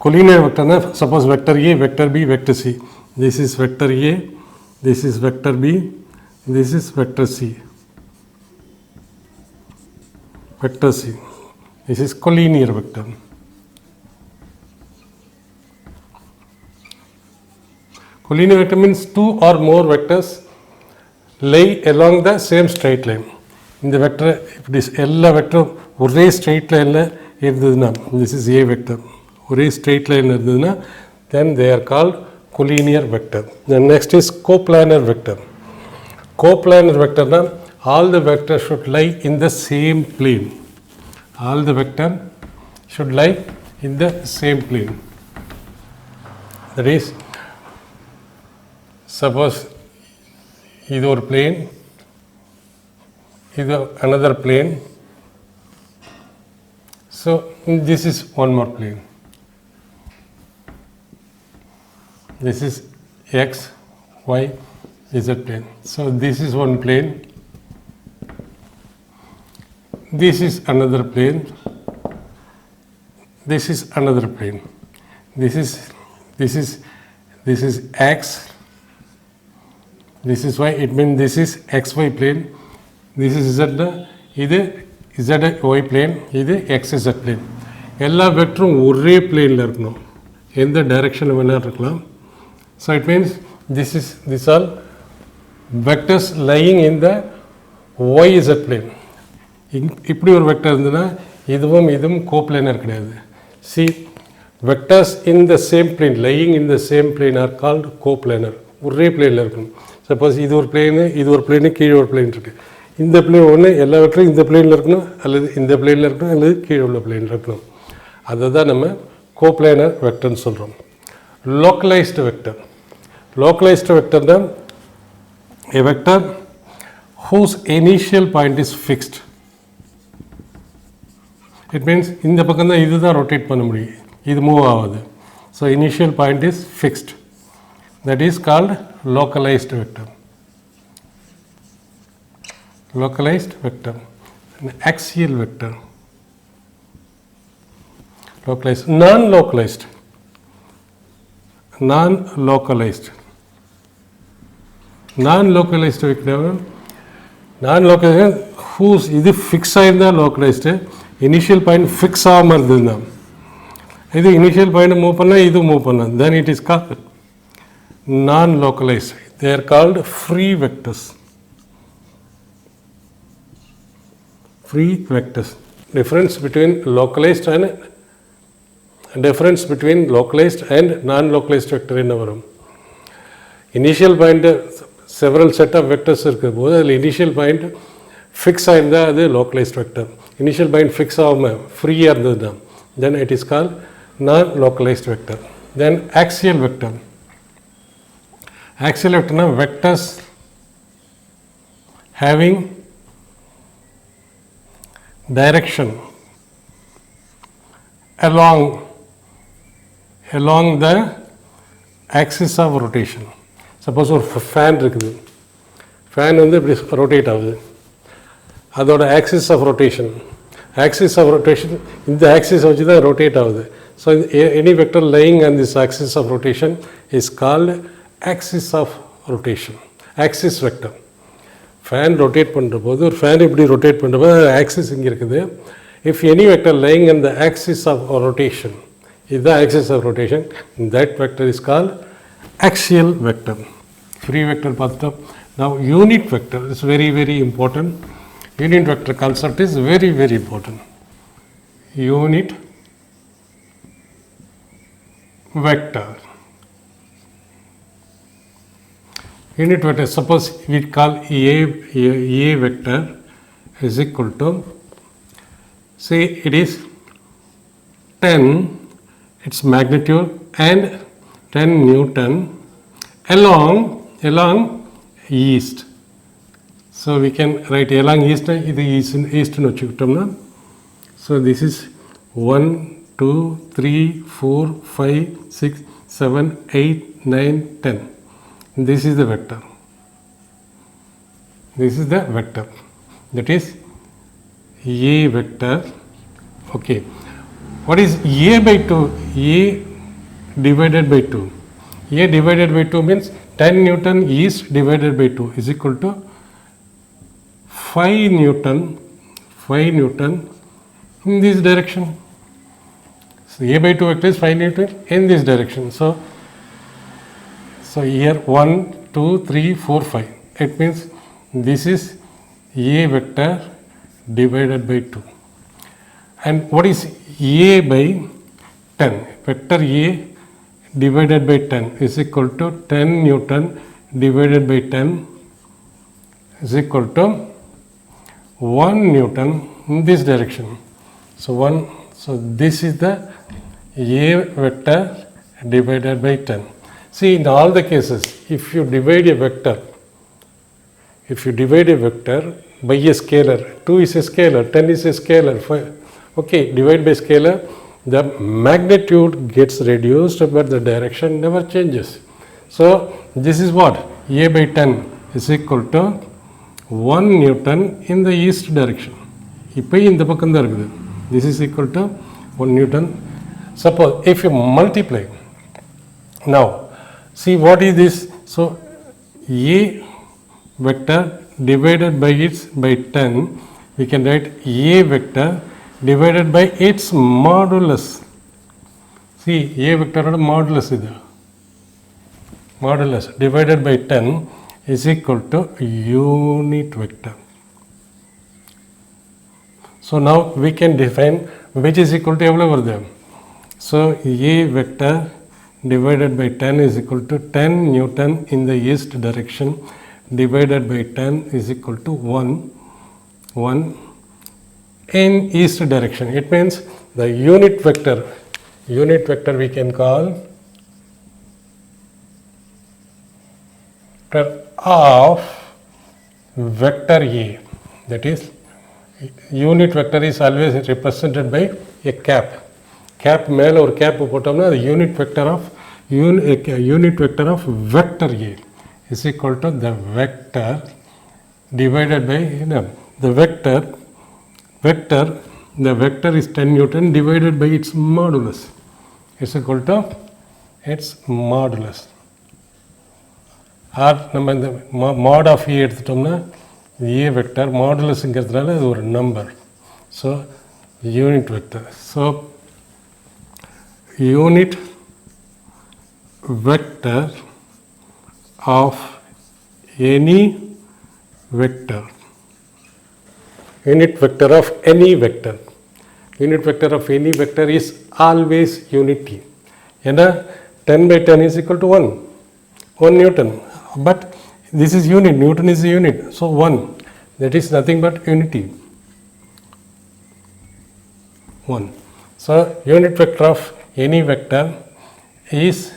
Collinear vector, suppose vector A, vector B, vector C. This is vector A, this is vector B, this is vector C. Vector C. This is collinear vector. Collinear vector means 2 or more vectors lie along the same straight line. In the vector, if this எல்லா vector ஒரே straight line இருந்ததுன்னா, this is A vector. ஒரே straight line இருந்ததுன்னா, then they are called collinear vector. Then next is coplanar vector. Coplanar vector na all the vectors should lie in the same plane. All the vector should lie in the same plane. That is, suppose இது ஒரு plane, இது another plane. So this is one more plane. This is x, y, z plane. So this is one plane. This is another plane. This is another plane. This is x. This is y. It means this is xy plane. This is z. இது zy plane. இது xz plane. எல்லா வெக்டரும் ஒரே பிளேனில் இருக்கணும். எந்த டைரக்ஷனில் வேணால் இருக்கலாம். So it means these all vectors lying in the yz plane. இப்படி ஒரு வெக்டர் இருந்ததுன்னா இதுவும் கோப்ளேனர் கிடையாது. See, vectors in the same plane, lying in the same plane are called coplanar. ஒரே பிளேனில் இருக்கணும். சப்போஸ் இது ஒரு பிளேனு கீழே ஒரு பிளேன் இருக்குது. இந்த பிளேன் ஒன்று எல்லா வெக்டரும் இந்த பிளேனில் இருக்கணும், அல்லது இந்த பிளேனில் இருக்கணும், அல்லது கீழே உள்ள பிளேனில் இருக்கணும். அதை தான் நம்ம கோப்ளேனர் வெக்டர்னு சொல்கிறோம். Localized vector. Localized vector is a vector whose initial point is fixed. It means இந்த பக்கம் தான் இது தான் ரொட்டேட் பண்ண முடியும், இது மூவ் ஆகுது. So initial point is fixed. That is called localized vector. Localized vector. An axial vector. Localized. Non-localized. Non-localized. Non-localized vector. Non-localized whose இது ஃபிக்ஸ் ஆயிருந்தா localized, initial point ஃபிக்ஸ் ஆகாமல் இருந்ததுன்னா, இது initial point மூவ் பண்ணால் இது move பண்ணால், then it is called non-localized. They are called free vectors. Free vectors. Difference between localized and non-localized vector என்ன வரும்? Initial point several set of vectors இருக்கிற போது அதில் initial point ஃபிக்ஸ் ஆயிருந்தால் அது localized vector. Initial point fix ஆகாமல் ஃப்ரீயாக இருந்ததுன்னா then it is call non localized vector. Then axial vector. Axial வெக்டர்னா vectors having direction along the axis of rotation. Suppose ஒரு ஃபேன் இருக்குது, ஃபேன் வந்து இப்படி ரொட்டேட் ஆகுது, அதோட ஆக்சிஸ் ஆஃப் ரொட்டேஷன் இந்த ஆக்சிஸை வச்சு தான் ரொட்டேட் ஆகுது. So any vector lying on this axis of rotation is called axis of rotation, axis vector. Fan rotate பண்ணுற போது ஒரு ஃபேன் இப்படி ரொட்டேட் பண்ணுறப்போ ஆக்சிஸ் இங்கே இருக்குது. If any vector lying on the axis of rotation, இதுதான் axis of rotation, that vector is call axial vector. Free vector பார்த்துட்டோம். Now unit vector is very very important. Unit vector concept is very very important. Unit vector. Unit vector, suppose we call A vector is equal to, say it is 10, its magnitude and 10 Newton along east. So we can write along east, இது east வச்சுக்கிட்டோம்னா, so this is 1, 2, 3, 4, 5, 6, 7, 8, 9, 10. This is the vector. This is the vector. That is A vector. Okay. What is A by 2? A divided by 2. A divided by 2 means 10 Newton east divided by 2 is equal to 5 Newton in this direction. So A by 2 vector is 5 Newton in this direction. So here 1, 2, 3, 4, 5. It means this is A vector divided by 2. And what is A by 10? Vector A divided by 10 is equal to 10 Newton divided by 10 is equal to 1 Newton in this direction. So this is the A vector divided by 10. See, in all the cases, if you divide a vector by a scalar, 2 is a scalar, 10 is a scalar, 5, okay, divide by scalar, the magnitude gets reduced but the direction never changes. So this is what? A by 10 is equal to 1 Newton in the east direction. இப்போ இந்த பக்கம் தான் இருக்குது. This is equal to 1 Newton. Suppose if you multiply, now see what is this? So A vector divided by 10, we can write A vector divided by its modulus. See, A vector modulus is there. Modulus divided by 10 is equal to unit vector. So now we can define which is equal to எவ்வளவு வருது? So A vector divided by 10 is equal to 10 Newton in the east direction divided by 10 is equal to 1 in east direction. It means the unit vector we can call of vector A. That is, unit vector is always represented by a cap. Cap மேல ஒரு cap போட்டோம்னா the unit vector of vector A is equal to the vector divided by the vector is 10 Newton divided by its modulus is equal to its modulus. Or நம்ம இந்த mod of A எடுத்துட்டோம்னா A vector modulus-ங்கிறதுனால அது ஒரு number. So unit vector. So unit vector of any vector. Unit vector of any vector. Unit vector of any vector is always unity. ஏன்னா 10 by 10 is equal to 1 Newton. But this is unit, Newton is a unit. So 1. that is nothing but unity. 1. So unit vector of any vector is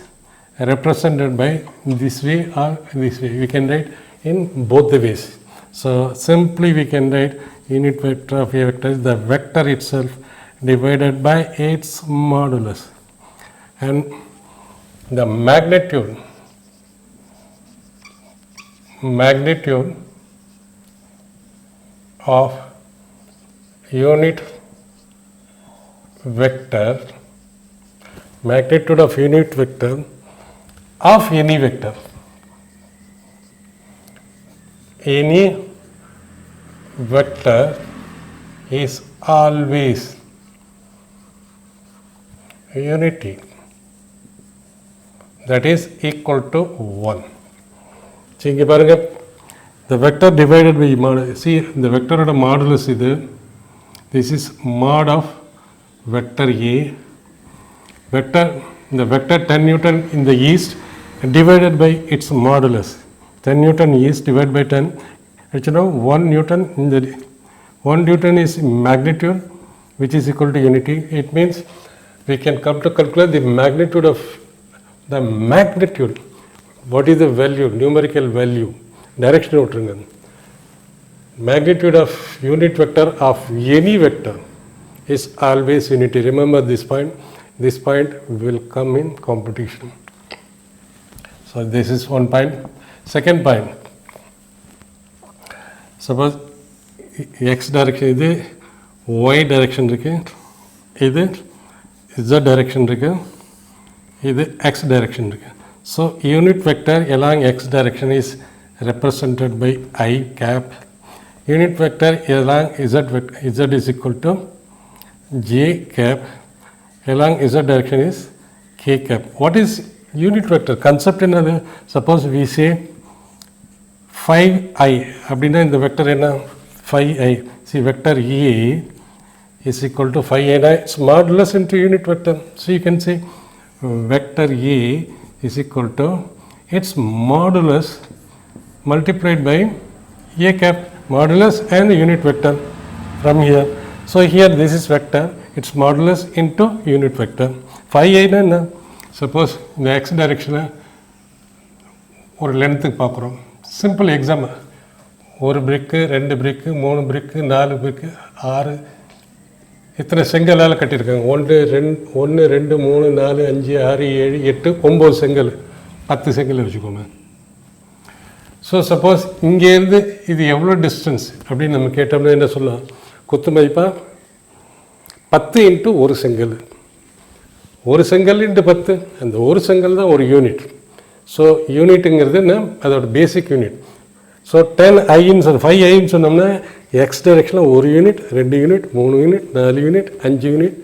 represented by this way or this way. We can write in both the ways. So simply we can write unit vector of a vector is the vector itself divided by its modulus, and the magnitude of unit vector of any vector is always unity, that is equal to 1. See, இங்கே பாருங்க, the vector divided by modulus. See, the vector ஓட modulus இது. This is mod of vector A. The vector 10 Newton in the east divided by its modulus. 10 Newton east divided by 10. Actually, 1 Newton in the 1 Newton is magnitude, which is equal to unity. It means we can come to calculate the magnitude of the magnitude. What is the value, numerical value, direction விட்டுருங்க. Magnitude of unit vector of any vector is always unity. Remember this point. This point will come in competition. So this is one point. Second point. Suppose x direction இது y direction இருக்கு, இது z direction இருக்கு, இது x direction இருக்கு. So unit vector along x direction is represented by I cap. Unit vector along z is equal to j cap. Along z direction is k cap. What is unit vector? Concept என்னது? Suppose we say 5i அப்படின்னா இந்த vector என்ன? 5i. See, vector A is equal to 5i. It's modulus into unit vector. So you can say vector A is equal to its modulus multiplied by a cap, modulus and the unit vector from here. So here this is vector, its modulus into unit vector. 5i na, suppose the x direction ஒரு லென்த்துக்கு பார்க்குறோம். Simple example, ஒரு பிரிக்கு, 2 பிரிக்கு, 3 பிரிக்கு, 4 பிரிக்கு, 6 இத்தனை செங்கலால் கட்டியிருக்காங்க. 1 2 3 4 5 6 7 8 9 செங்கல், 10 செங்கல் வச்சுக்கோங்க. So suppose இங்கேருந்து இது எவ்வளோ டிஸ்டன்ஸ் அப்படின்னு நம்ம கேட்டோம்னா என்ன சொல்லலாம்? குத்து மதிப்பாக 10 இன்ட்டு ஒரு செங்கல், ஒரு செங்கல் இன்ட்டு 10, அந்த ஒரு செங்கல் தான் ஒரு யூனிட். ஸோ யூனிட்டுங்கிறது என்ன? அதோட பேசிக் யூனிட். ஸோ 10iன்னு சொன்ன 5iன்னு சொன்னோம்னா எக்ஸ் டைரெக்ஷனில் 1 unit, 2 unit, 3 unit, 4 unit, 5 unit,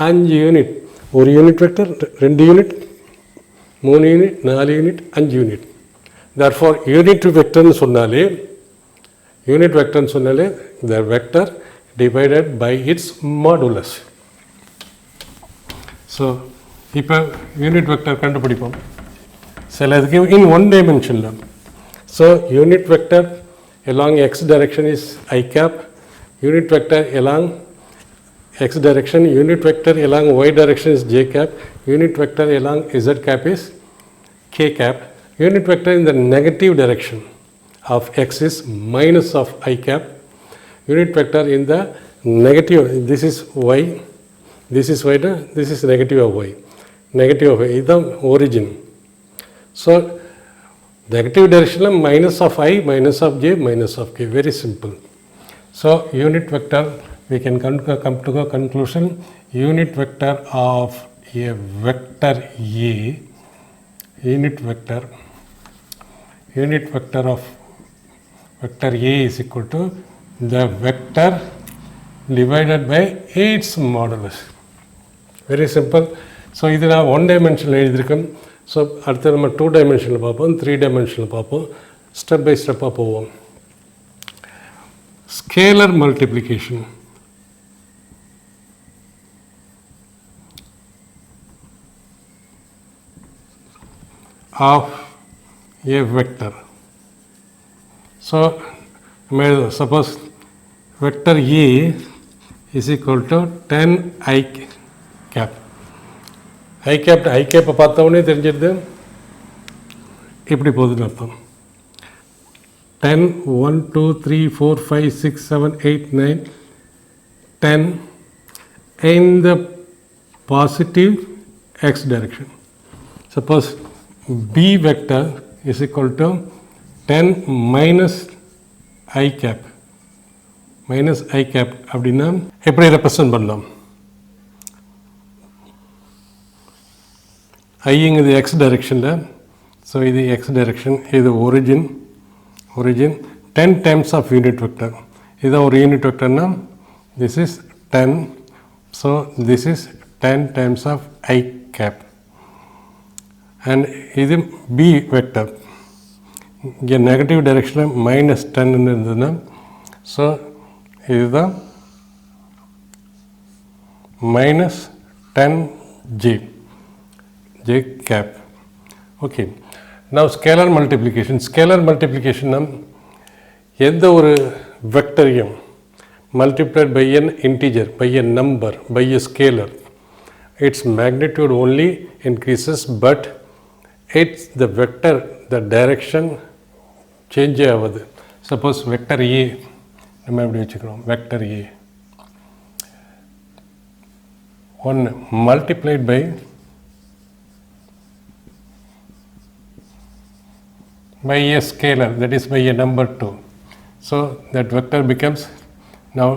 5 unit, ஒரு unit vector, 2 unit, 3 unit, 4 unit, 5 unit. therefore unit வெக்டர்னு சொன்னாலே the vector divided by its modulus. So இப்போ யூனிட் வெக்டர் கண்டுபிடிப்போம். சிலதுக்கு in one dimension. So unit vector along x direction is I cap, unit vector along x direction, unit vector along y direction is j cap, unit vector along z cap is k cap, unit vector in the negative direction of x is minus of I cap, unit vector in the negative, this is y, this is y, this is negative of y, negative of y, this is the origin. So negative direction minus of I, minus of j, minus of k, very simple. So unit vector, we can come to a conclusion, unit vector of a vector A, unit vector of vector A is equal to the vector divided by its modulus. Very simple. So இது நான் 1 dimensional எழுதியிருக்கேன். So அடுத்து நம்ம 2 dimensional பார்ப்போம், 3 dimensional பார்ப்போம், step by ஸ்டெப்பாக போவோம். Scalar multiplication of a vector. So Suppose vector A is equal to 10 I cap. I cap பார்த்த உடனே தெரிஞ்சிருது இப்படி போகுதுன்னு அர்த்தம். 10 1 2 3 4 5 6 7 8 9 10 in the positive x direction. Suppose B vector is equal to 10 minus I cap. Minus I cap அப்படின்னா எப்படி represent பண்ணலாம்? ஐங்கிறது x டைரெக்ஷனில், so இது x டைரெக்ஷன், இது origin 10 times of unit vector. இதுதான் ஒரு unit வெக்டர்னா this is 10, so this is 10 times of I cap. And இது B vector, இங்கே நெகட்டிவ் டைரெக்ஷனில் மைனஸ் 10 இருந்ததுன்னா, ஸோ இதுதான் minus 10 j cap. Okay. Now scalar multiplication எந்த ஒரு வெக்டரையும் multiplied by an integer, by a number, by a scalar, its magnitude only increases, but it's the vector, the direction change ஆகுது. Suppose vector A நம்ம எப்படி வச்சுக்கிறோம், vector A 1 multiplied by a scalar, that is by a number 2. So that vector becomes, now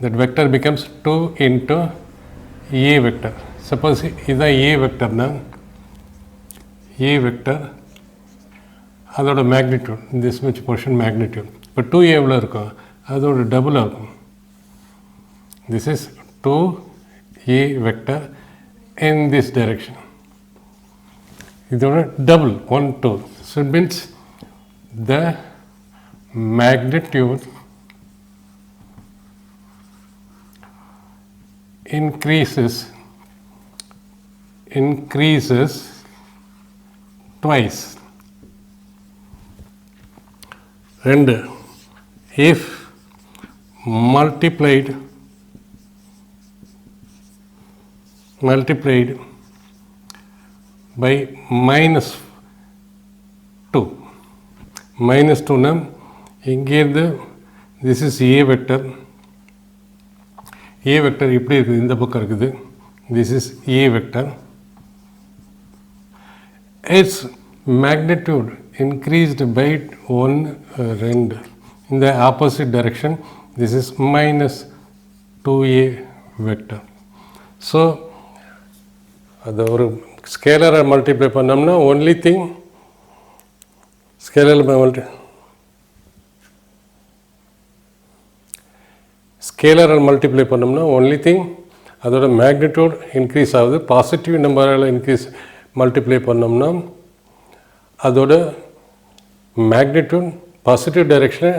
that vector becomes 2 into A vector. Suppose இதுதான் A vector na, A vector அதோட magnitude, this much portion magnitude. இப்போ 2A எவ்வளோ இருக்கும், அதோட double ஆகும். This is 2A vector in this direction. இதோட double 1 2. So it means the magnitude increases twice. And if multiplied by minus 2 na, இங்கேருந்து this is A vector இப்படி இருக்குது, இந்த பக்கம் இருக்குது, this is A vector, its magnitude increased by 1 2 in the opposite direction, this is minus 2A vector. So அது ஒரு ஸ்கேலரை multiply பண்ணோம்னா only thing scalar multiply பண்ணோம்னா only thing அதோட மேக்னிடியூட் இன்க்ரீஸ் ஆகுது. பாசிட்டிவ் நம்பரால் மல்டிப்ளை பண்ணோம்னா அதோட மேக்னிடியூட் பாசிட்டிவ் டைரெக்ஷனில்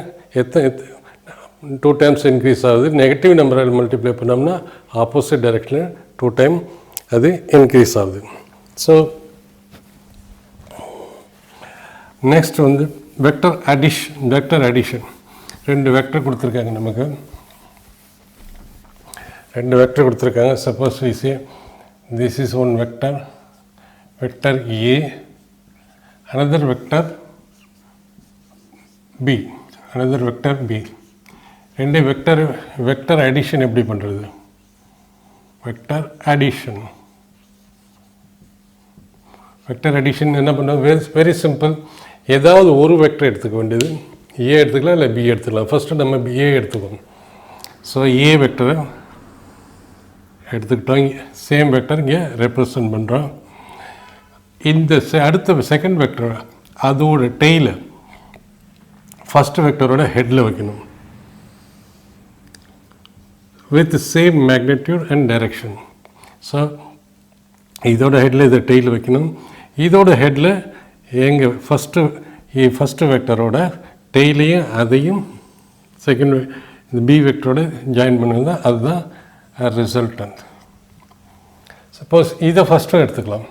2 times increase ஆகுது. நெகட்டிவ் நம்பரால் மல்டிப்ளை பண்ணோம்னா ஆப்போசிட் டைரெக்ஷனில் 2 times அது இன்க்ரீஸ் ஆகுது. ஸோ நெக்ஸ்ட் வந்து வெக்டர் அடிஷன். ரெண்டு வெக்டர் கொடுத்துருக்காங்க, நமக்கு ரெண்டு வெக்டர் கொடுத்துருக்காங்க. Suppose we say this is one vector A, another vector B. ரெண்டு வெக்டர் அடிஷன் எப்படி பண்ணுறது? வெக்டர் அடிஷன் என்ன பண்ணுறது? Very simple. ஏதாவது ஒரு வெக்டர் எடுத்துக்க வேண்டியது. ஏ எடுத்துக்கலாம், இல்லை பி எடுத்துக்கலாம். ஃபஸ்ட்டு நம்ம ஏ எடுத்துக்கோம். ஸோ ஏ வெக்டரை எடுத்துக்கிட்டோம், சேம் வெக்டர் இங்கே ரெப்ரசன்ட் பண்ணுறோம். இந்த அடுத்த செகண்ட் வெக்டர் அதோட டெய்லை ஃபஸ்ட் வெக்டரோட ஹெட்டில் வைக்கணும், with the same magnitude and direction. So இதோட ஹெட்டில் இதை டெய்ல் வைக்கணும். இதோட ஹெட்டில் எங்கள் ஃபஸ்ட்டு வெக்டரோட டெய்லையும் அதையும் செகண்ட் இந்த பி வெக்டரோட ஜாயின் பண்ணுறது, அதுதான் ரிசல்டன்ட். சப்போஸ் இதை ஃபஸ்ட்டு எடுத்துக்கலாம்.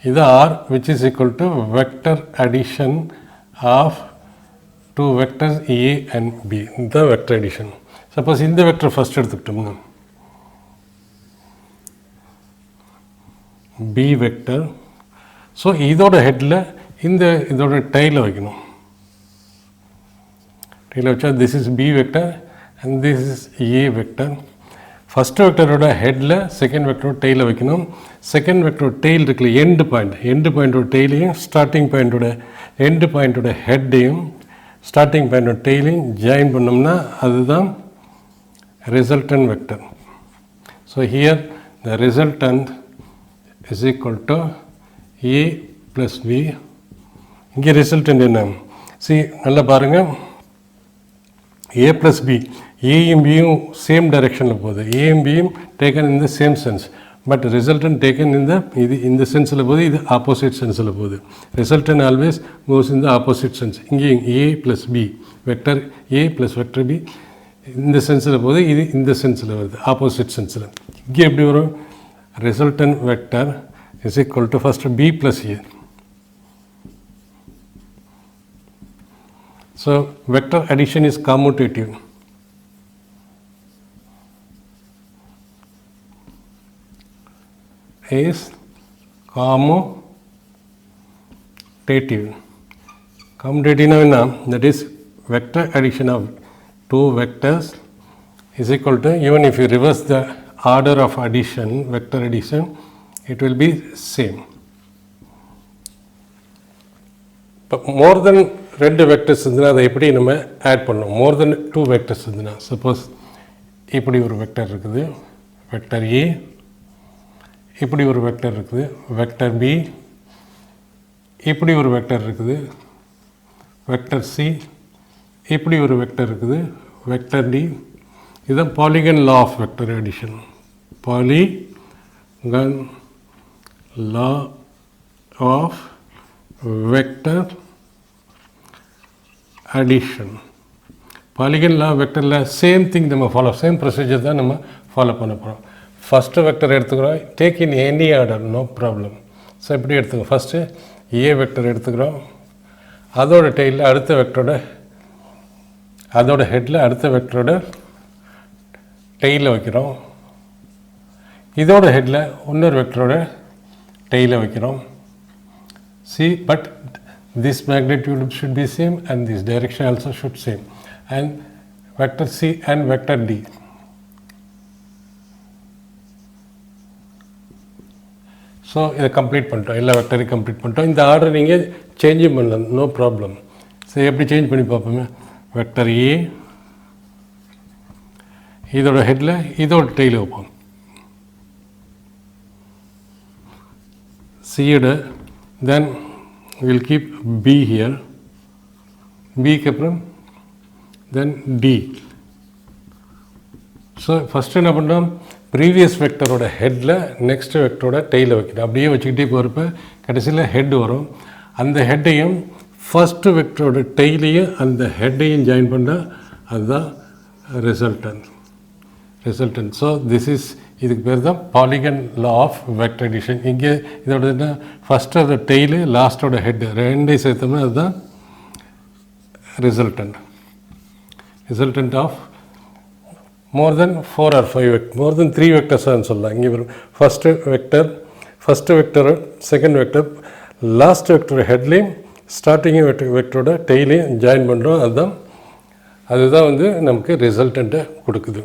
இது R which is equal to vector addition of two vectors A and B, the vector addition. Suppose இந்த vector first எடுத்துக்கிட்டோம்னா B vector, so இதோட ஹெட்டில் இதோட டைல வைக்கணும். டைல வச்சா this is B vector and this is A vector. First வெக்டரோட ஹெட்டில் second வெக்டரோட டெய்லை வைக்கணும். செகண்ட் வெக்டரோட டெய்ல் இருக்குல்ல எண்டு பாயிண்டோட டெய்லையும் ஸ்டார்டிங் பாயிண்டோட எண்டு பாயிண்டோட ஹெட்டையும் ஸ்டார்டிங் பாயிண்டோட டெய்லையும் ஜாயின் பண்ணோம்னா அதுதான் resultant vector. So here the resultant is equal to A plus B. இங்கே resultant என்ன? See நல்லா பாருங்கள், A plus B, ஏயும் பியும் சேம் டைரெக்ஷனில் போகுது, ஏயும் பியும் taken in the same sense, but resultant taken இந்த சென்ஸில் போகுது, இது ஆப்போசிட் சென்ஸில் போகுது. Resultant always moves in the opposite sense. இங்கே A plus B vector A plus vector B இந்த சென்ஸில் போகுது, இது இந்த சென்ஸில் வருது, ஆப்போசிட் சென்ஸில். இங்கே எப்படி வரும்? Resultant vector is equal to first B plus A. So vector addition is commutative. Is commutative. Commutative now, that is vector addition of two vectors is equal to, even if you reverse the order of addition, vector addition, it will be same. But more than ரெண்டு vectors இருந்துன்னா அதை எப்படி நம்ம add பண்ணோம்? மோர் தென் two vectors இருந்துன்னா, suppose இப்படி ஒரு vector இருக்குது, வெக்டர் ஏ, இப்படி ஒரு வெக்டர் இருக்குது, வெக்டர் பி, இப்படி ஒரு வெக்டர் இருக்குது, வெக்டர் சி, இப்படி ஒரு வெக்டர் இருக்குது, வெக்டர் டி. இதுதான் polygon law of vector addition. Polygon law of vector addition. Polygon law vector la same thing நம்ம follow, same procedure தான் நம்ம follow பண்ண போகிறோம். ஃபஸ்ட்டு வெக்டர் எடுத்துக்கிறோம், take in any order, no problem. So எப்படி எடுத்துக்கிறோம்? First A vector எடுத்துக்கிறோம், அதோட டெய்லில் அடுத்த வெக்டரோட, அதோட ஹெட்டில் அடுத்த வெக்டரோட டெய்லில் வைக்கிறோம், இதோட ஹெட்டில் இன்னொரு வெக்டரோட டெய்லில் வைக்கிறோம். See, but this magnitude should be same and this direction also should same, and vector C and vector D. So இதை கம்ப்ளீட் பண்ணிட்டோம், எல்லா வெக்டரையும் கம்ப்ளீட் பண்ணிட்டோம். இந்த ஆர்டர் நீங்கள் சேஞ்சும் பண்ணலாம், நோ ப்ராப்ளம். சரி, எப்படி சேஞ்ச் பண்ணி பார்ப்போமே? வெக்டர் ஏ இதோட ஹெட்டில் இதோட டெய்லில் வைப்போம், சியோட, தென் we'll keep B here, B க்கு அப்புறம் then D. ஸோ ஃபஸ்ட்டு என்ன பண்ணுறோம்? ப்ரீவியஸ் வெக்டரோட ஹெட்டில் நெக்ஸ்ட் வெக்டரோட டெய்லில் வைக்கிறோம். அப்படியே வச்சுக்கிட்டே போகிறப்ப கடைசியில் ஹெட் வரும். அந்த ஹெட்டையும் ஃபஸ்ட்டு வெக்டரோட டெய்லையும் அந்த ஹெட்டையும் ஜாயின் பண்ணால் அதுதான் ரிசல்டன்ட். ஸோ திஸ் இஸ், இதுக்கு பேர் தான் polygon law of vector addition. இங்கே இதோட என்ன, ஃபஸ்ட்டோட டெய்லு லாஸ்ட்டோட ஹெட்டு ரெண்டையும் சேர்த்தோம்னா அதுதான் resultant of more than 4 or 5 vector, more than 3 வெக்டர்ஸ்ன்னு சொல்லலாம். இங்கே வரும் first vector, second vector, last vector ஹெட்லேயும் ஸ்டார்டிங் வெக்டரோட டெய்லையும் ஜாயின் பண்ணுறோம். அதுதான் வந்து நமக்கு ரிசல்டண்ட்டை கொடுக்குது.